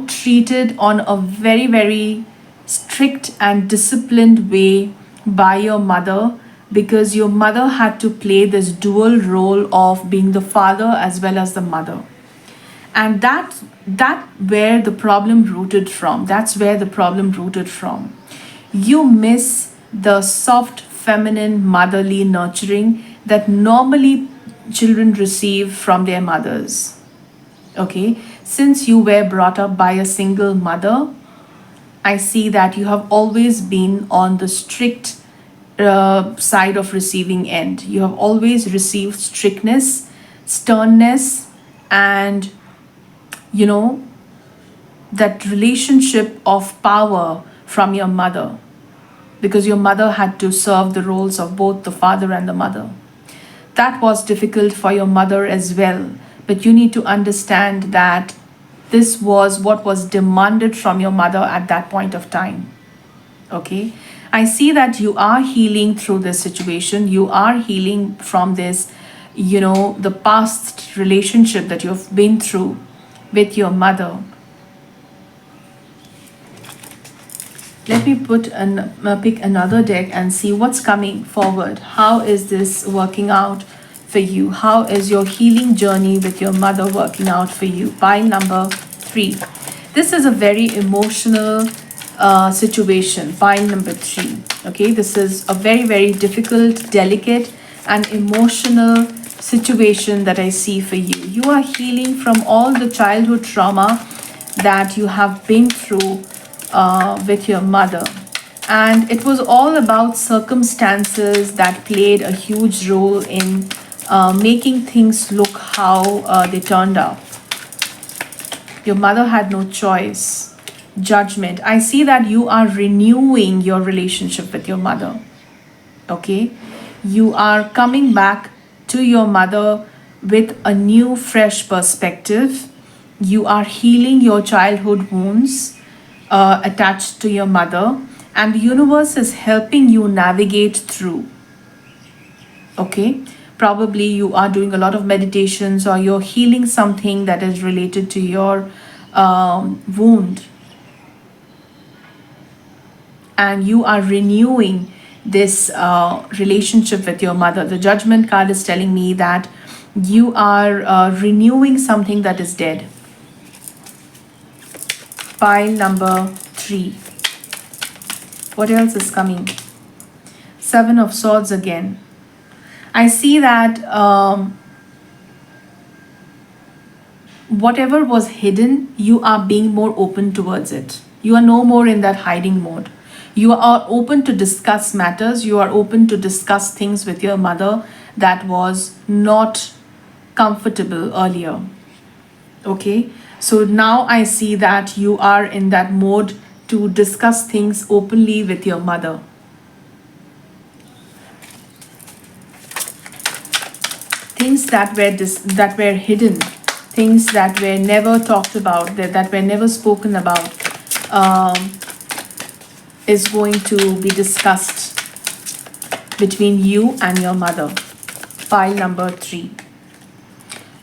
treated on a very, very strict and disciplined way by your mother, because your mother had to play this dual role of being the father as well as the mother. And that where the problem rooted from. That's where the problem rooted from. You miss the soft, feminine, motherly nurturing that normally children receive from their mothers. Okay, since you were brought up by a single mother, I see that you have always been on the strict side of receiving end. You have always received strictness, sternness, and you know that relationship of power from your mother, because your mother had to serve the roles of both the father and the mother. That was difficult for your mother as well, but you need to understand that this was what was demanded from your mother at that point of time. Okay, I see that you are healing through this situation. You are healing from this, the past relationship that you've been through with your mother. Let me pick another deck and see what's coming forward. How is this working out for you? How is your healing journey with your mother working out for you? Pile number 3. This is a very emotional situation. Pile number 3. Okay, this is a very, very difficult, delicate, and emotional situation that I see for you. You are healing from all the childhood trauma that you have been through with your mother, and it was all about circumstances that played a huge role in making things look how they turned out. Your mother had no choice. Judgment. I see that you are renewing your relationship with your mother. Okay, you are coming back to your mother with a new, fresh perspective. You are healing your childhood wounds attached to your mother, and the universe is helping you navigate through. Okay, probably you are doing a lot of meditations, or you're healing something that is related to your wound, and you are renewing this relationship with your mother. The Judgment card is telling me that you are renewing something that is dead. Pile number 3. What else is coming? 7 of Swords again. I see that whatever was hidden, you are being more open towards it. You are no more in that hiding mode. You are open to discuss matters. You are open to discuss things with your mother that was not comfortable earlier. Okay, so now I see that you are in that mode to discuss things openly with your mother. Things that were hidden, things that were never talked about, that were never spoken about, is going to be discussed between you and your mother. Pile number 3.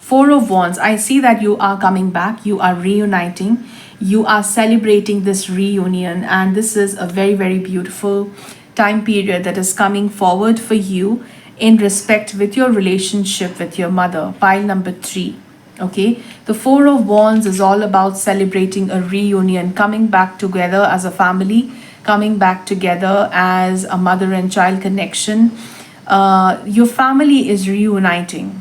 Four of Wands, I see that you are coming back, you are reuniting, you are celebrating this reunion, and this is a very, very beautiful time period that is coming forward for you in respect with your relationship with your mother. Pile number 3. Okay, the Four of Wands is all about celebrating a reunion, coming back together as a family, coming back together as a mother and child connection. Your family is reuniting.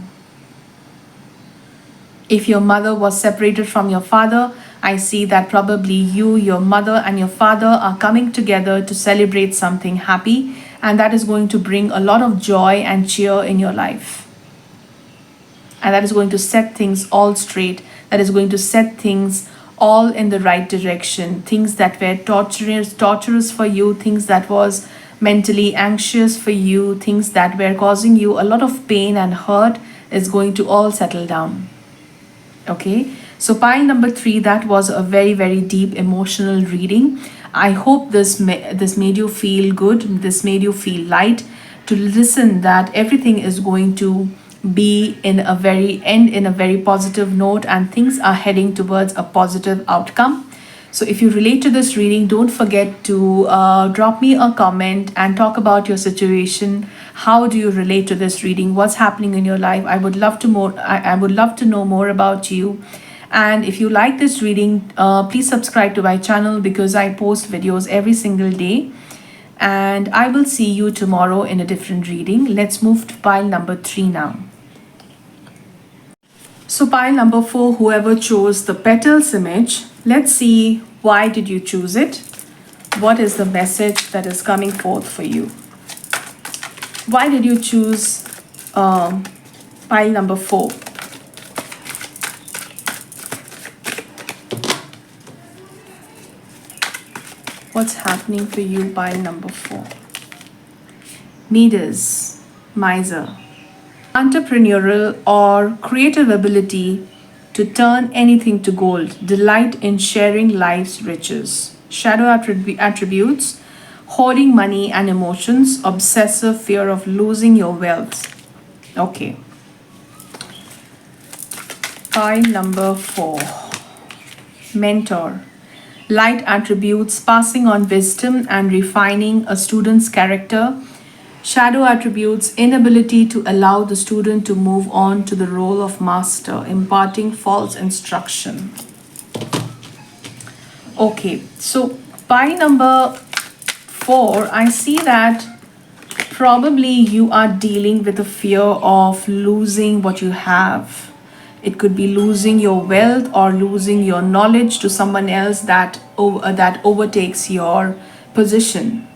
If your mother was separated from your father, I see that probably you, your mother, and your father are coming together to celebrate something happy, and that is going to bring a lot of joy and cheer in your life. And that is going to set things all straight. That is going to set things all in the right direction. Things that were torturous for you, things that was mentally anxious for you, things that were causing you a lot of pain and hurt is going to all settle down. Okay, so pile number 3, that was a very, very deep emotional reading. I hope this made you feel good, this made you feel light to listen that everything is going to be in a very positive note, and things are heading towards a positive outcome. So if you relate to this reading, don't forget to drop me a comment and talk about your situation. How do you relate to this reading? What's happening in your life? I would love to know more about you. And if you like this reading, please subscribe to my channel because I post videos every single day. And I will see you tomorrow in a different reading. Let's move to pile number 3 now. So pile number 4, whoever chose the petals image, let's see why did you choose it? What is the message that is coming forth for you? Why did you choose pile number 4? What's happening for you, pile number 4? Midas, miser. Entrepreneurial or creative ability to turn anything to gold, delight in sharing life's riches. Shadow attributes, hoarding money and emotions, obsessive fear of losing your wealth. Okay. Pile number 4, mentor. Light attributes, passing on wisdom and refining a student's character. Shadow attributes, inability to allow the student to move on to the role of master, imparting false instruction. Okay, so pile number 4, I see that probably you are dealing with the fear of losing what you have. It could be losing your wealth or losing your knowledge to someone else that overtakes your position.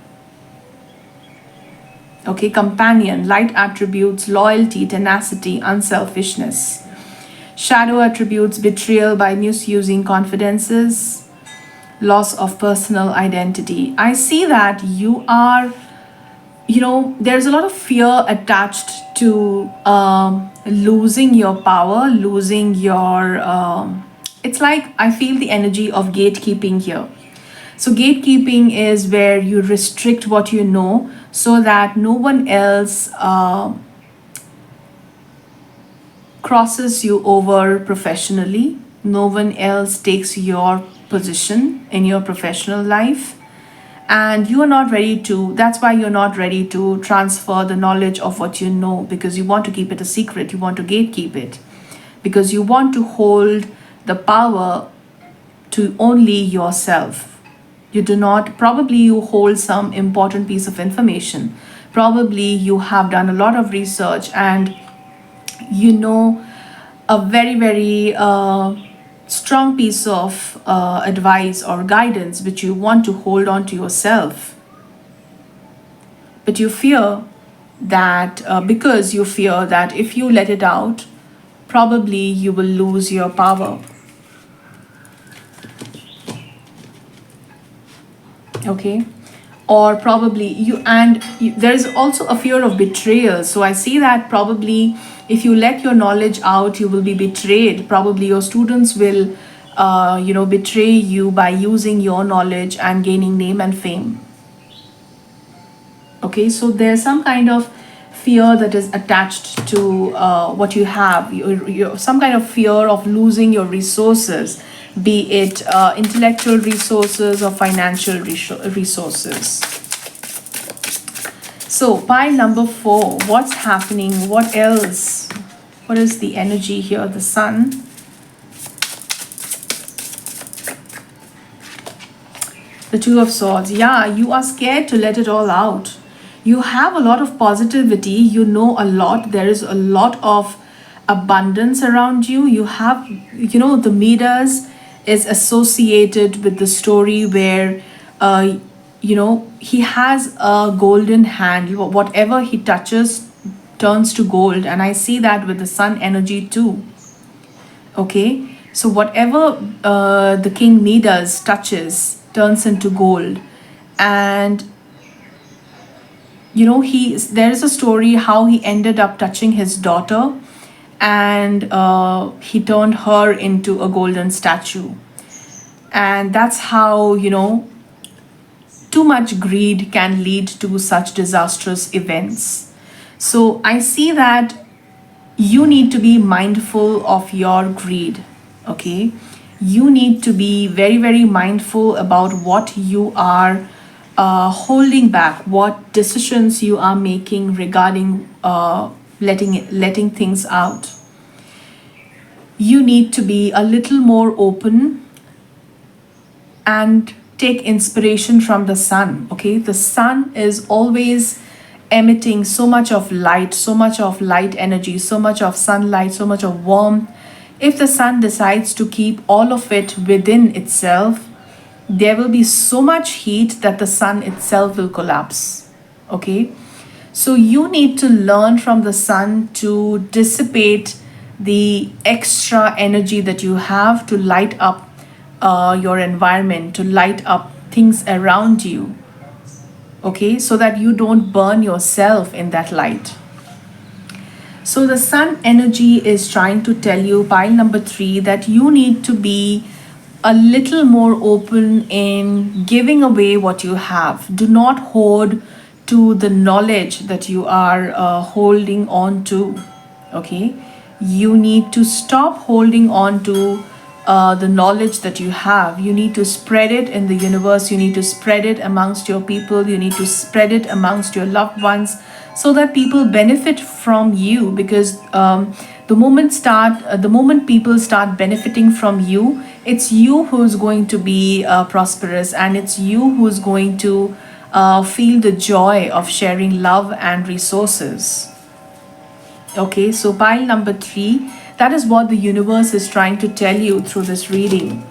Okay, companion, light attributes, loyalty, tenacity, unselfishness. Shadow attributes, betrayal by misusing confidences, loss of personal identity. I see that you are, there's a lot of fear attached to losing your power, losing your, it's like I feel the energy of gatekeeping here. So gatekeeping is where you restrict what you know so that no one else crosses you over professionally. No one else takes your position in your professional life. And you are not ready to, that's why you're not ready to transfer the knowledge of what you know, because you want to keep it a secret. You want to gatekeep it because you want to hold the power to only yourself. You do not, probably you hold some important piece of information. Probably you have done a lot of research and you know a very, very strong piece of advice or guidance which you want to hold on to yourself. But you fear that because you fear that if you let it out, probably you will lose your power. Okay, or probably there is also a fear of betrayal. So I see that probably if you let your knowledge out, you will be betrayed. Probably your students will betray you by using your knowledge and gaining name and fame. Okay, so there's some kind of fear that is attached to what you have, some kind of fear of losing your resources, be it intellectual resources or financial resources. So pile number 4, what's happening? What else? What is the energy here? The sun. The Two of Swords. Yeah, you are scared to let it all out. You have a lot of positivity. You know a lot. There is a lot of abundance around you. You have, the Midas is associated with the story where, he has a golden hand. Whatever he touches turns to gold. And I see that with the sun energy too. Okay. So whatever the King Midas touches turns into gold. And there is a story how he ended up touching his daughter, and he turned her into a golden statue. And that's how, too much greed can lead to such disastrous events. So I see that you need to be mindful of your greed. Okay, you need to be very, very mindful about what you are holding back, what decisions you are making regarding letting things out. You need to be a little more open and take inspiration from the sun. Okay, the sun is always emitting so much of light energy, so much of sunlight, so much of warmth. If the sun decides to keep all of it within itself, there will be so much heat that the sun itself will collapse. Okay, so you need to learn from the sun to dissipate the extra energy that you have to light up your environment, to light up things around you. Okay, so that you don't burn yourself in that light. So the sun energy is trying to tell you, pile number 3, that you need to be a little more open in giving away what you have. Do not hoard to the knowledge that you are holding on to. Okay, you need to stop holding on to the knowledge that you have. You need to spread it in the universe. You need to spread it amongst your people. You need to spread it amongst your loved ones, so that people benefit from you. Because the moment people start benefiting from you, it's you who's going to be prosperous, and it's you who's going to feel the joy of sharing love and resources. Okay, so pile number 3, that is what the universe is trying to tell you through this reading.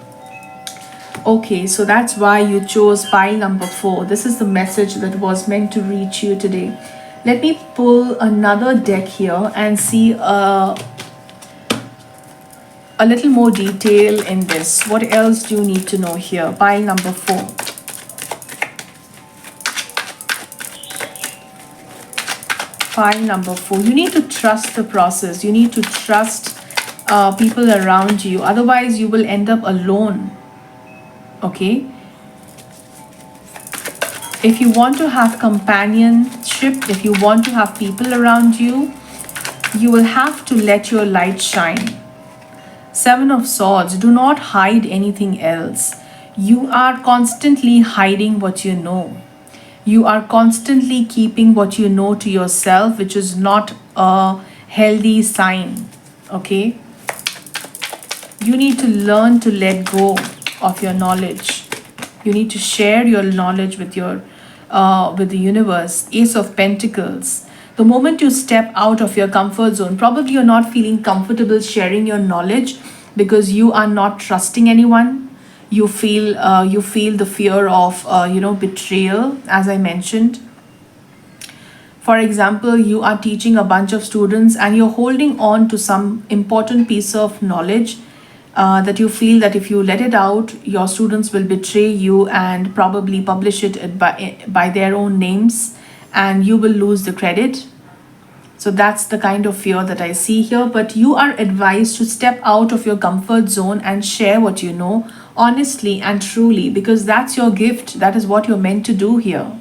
Okay, so that's why you chose pile number 4. This is the message that was meant to reach you today. Let me pull another deck here and see a little more detail in this. What else do you need to know here? Pile number 4. Pile number 4. You need to trust the process. You need to trust people around you. Otherwise, you will end up alone. Okay? If you want to have companionship, if you want to have people around you, you will have to let your light shine. 7 of Swords. Do not hide anything else. You are constantly hiding what you know. You are constantly keeping what you know to yourself, which is not a healthy sign. Okay? You need to learn to let go of your knowledge. You need to share your knowledge with the universe. Ace of Pentacles. The moment you step out of your comfort zone, probably you're not feeling comfortable sharing your knowledge because you are not trusting anyone. You feel the fear of betrayal, as I mentioned. For example, you are teaching a bunch of students and you're holding on to some important piece of knowledge that you feel that if you let it out, your students will betray you and probably publish it by their own names, and you will lose the credit. So that's the kind of fear that I see here. But you are advised to step out of your comfort zone and share what you know honestly and truly, because that's your gift. That is what you're meant to do here.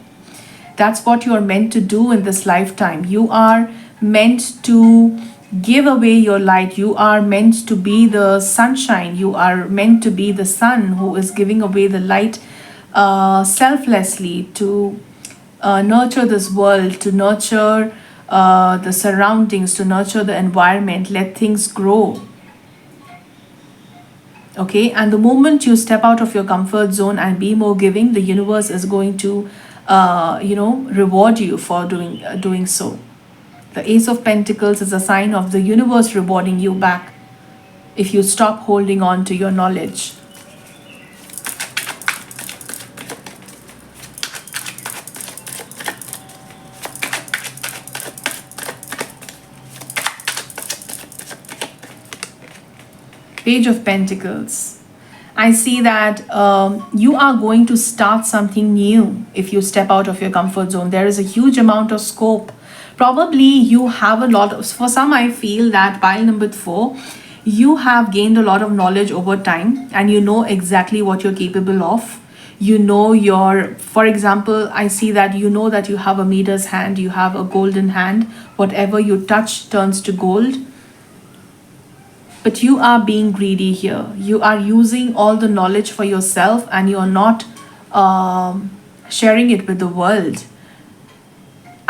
That's what you are meant to do in this lifetime. You are meant to give away your light. You are meant to be the sunshine. You are meant to be the sun who is giving away the light selflessly to nurture this world, to nurture the surroundings, to nurture the environment, let things grow. Okay, and the moment you step out of your comfort zone and be more giving, the universe is going to reward you for doing so. The Ace of Pentacles is a sign of the universe rewarding you back if you stop holding on to your knowledge. Page of Pentacles. I see that you are going to start something new if you step out of your comfort zone. There is a huge amount of scope. Probably you have a lot of, for some I feel that pile number 4, you have gained a lot of knowledge over time and you know exactly what you're capable of. You know for example, I see that you know that you have a Midas hand, you have a golden hand. Whatever you touch turns to gold. But you are being greedy here. You are using all the knowledge for yourself and you are not sharing it with the world.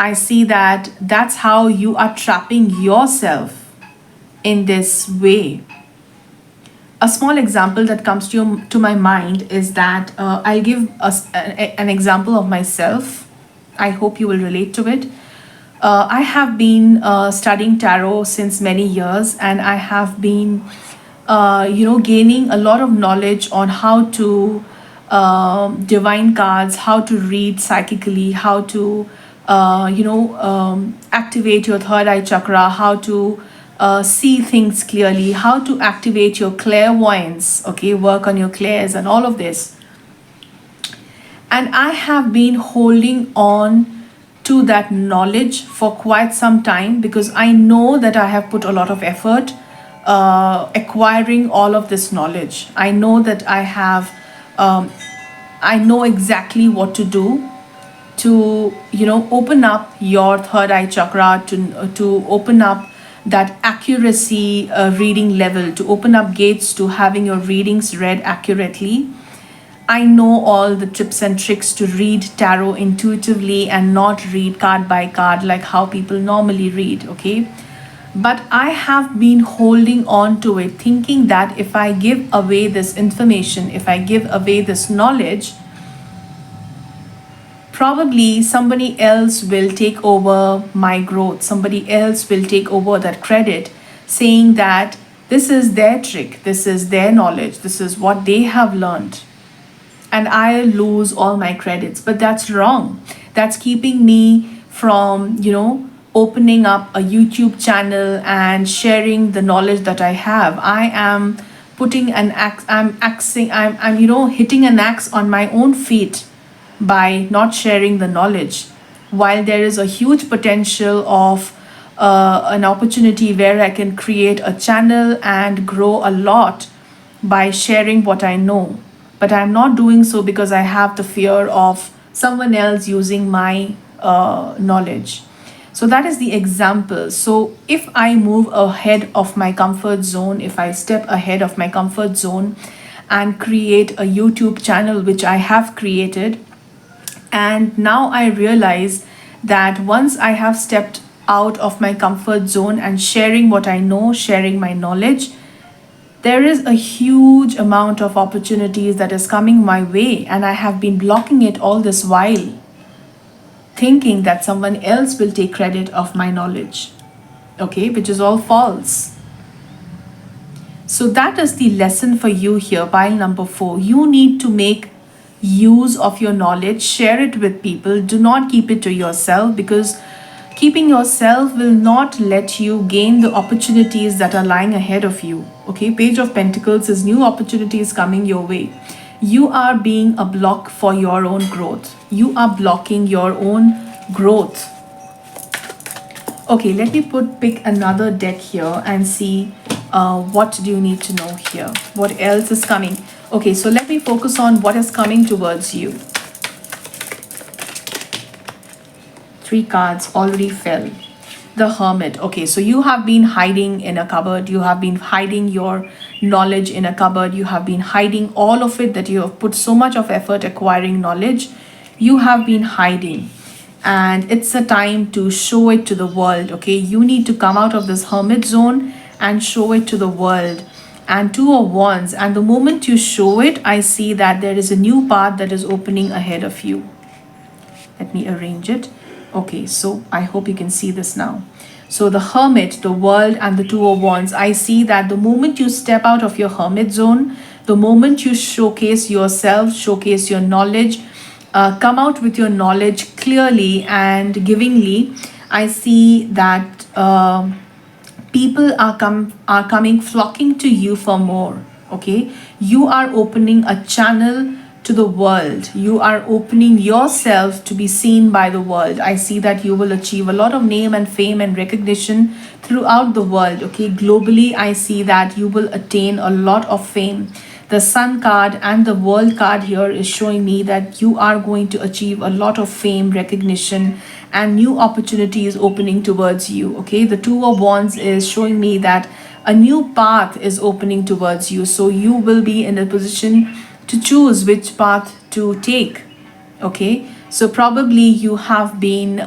I see that that's how you are trapping yourself in this way. A small example that comes to my mind is that I'll give an example of myself. I hope you will relate to it. I have been studying tarot since many years, and I have been, gaining a lot of knowledge on how to divine cards, how to read psychically, how to, activate your third eye chakra, how to see things clearly, how to activate your clairvoyance, okay, work on your clairs and all of this. And I have been holding on to that knowledge for quite some time because I know that I have put a lot of effort acquiring all of this knowledge. I know that I know exactly what to do to open up your third eye chakra, to open up that accuracy reading level, to open up gates to having your readings read accurately. I know all the tips and tricks to read tarot intuitively and not read card by card like how people normally read, okay? But I have been holding on to it, thinking that if I give away this information, if I give away this knowledge, probably somebody else will take over my growth. Somebody else will take over that credit, saying that this is their trick, this is their knowledge, this is what they have learned. And I lose all my credits. But that's wrong. That's keeping me from, opening up a YouTube channel and sharing the knowledge that I have. I am putting an axe, I'm hitting an axe on my own feet by not sharing the knowledge. While there is a huge potential of an opportunity where I can create a channel and grow a lot by sharing what I know. But I'm not doing so because I have the fear of someone else using my knowledge. So that is the example. So if I move ahead of my comfort zone, if I step ahead of my comfort zone and create a YouTube channel, which I have created, and now I realize that once I have stepped out of my comfort zone and sharing what I know, sharing my knowledge, there is a huge amount of opportunities that is coming my way, and I have been blocking it all this while, thinking that someone else will take credit of my knowledge, okay, which is all false. So that is the lesson for you here, pile number 4. You need to make use of your knowledge, share it with people. Do not keep it to yourself, because keeping yourself will not let you gain the opportunities that are lying ahead of you. Okay, Page of Pentacles is new opportunities coming your way. You are being a block for your own growth. You are blocking your own growth. Okay, let me pick another deck here and see what do you need to know here. What else is coming? Okay, so let me focus on what is coming towards you. Three cards already fell. The Hermit. Okay, so you have been hiding in a cupboard. You have been hiding your knowledge in a cupboard. You have been hiding all of it that you have put so much of effort acquiring knowledge. You have been hiding. And it's a time to show it to the world. Okay, you need to come out of this hermit zone and show it to the world. And Two of Wands. And the moment you show it, I see that there is a new path that is opening ahead of you. Let me arrange it. Okay, so I hope you can see this now. So the Hermit, the world, and the Two of Wands. I see that the moment you step out of your hermit zone, the moment you showcase yourself, showcase your knowledge, come out with your knowledge clearly and givingly, I see that people are coming flocking to you for more. Okay, you are opening a channel to the world. You are opening yourself to be seen by the world. I see that you will achieve a lot of name and fame and recognition throughout the world. Okay, globally, I see that you will attain a lot of fame. The Sun card and the World card here is showing me that you are going to achieve a lot of fame, recognition, and new opportunities opening towards you. Okay, the Two of Wands is showing me that a new path is opening towards you. So you will be in a position to choose which path to take. Okay, so probably you have been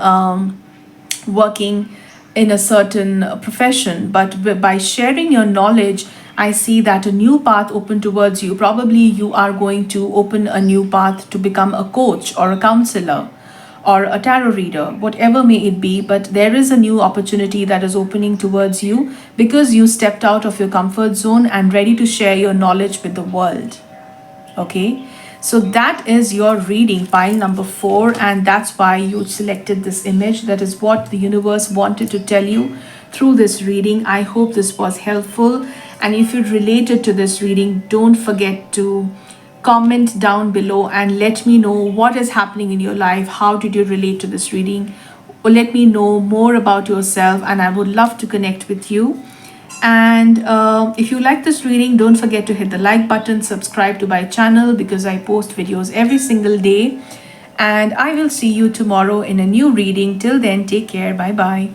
working in a certain profession, but by sharing your knowledge, I see that a new path open towards you. Probably you are going to open a new path to become a coach or a counselor or a tarot reader, whatever may it be, but there is a new opportunity that is opening towards you because you stepped out of your comfort zone and ready to share your knowledge with the world. Okay, so that is your reading, pile number 4, and that's why you selected this image. That is what the universe wanted to tell you through this reading. I hope this was helpful, and if you related to this reading, don't forget to comment down below and let me know what is happening in your life. How did you relate to this reading? Or let me know more about yourself, and I would love to connect with you. And if you like this reading, don't forget to hit the like button, subscribe to my channel because I post videos every single day. And I will see you tomorrow in a new reading. Till then, take care. Bye bye.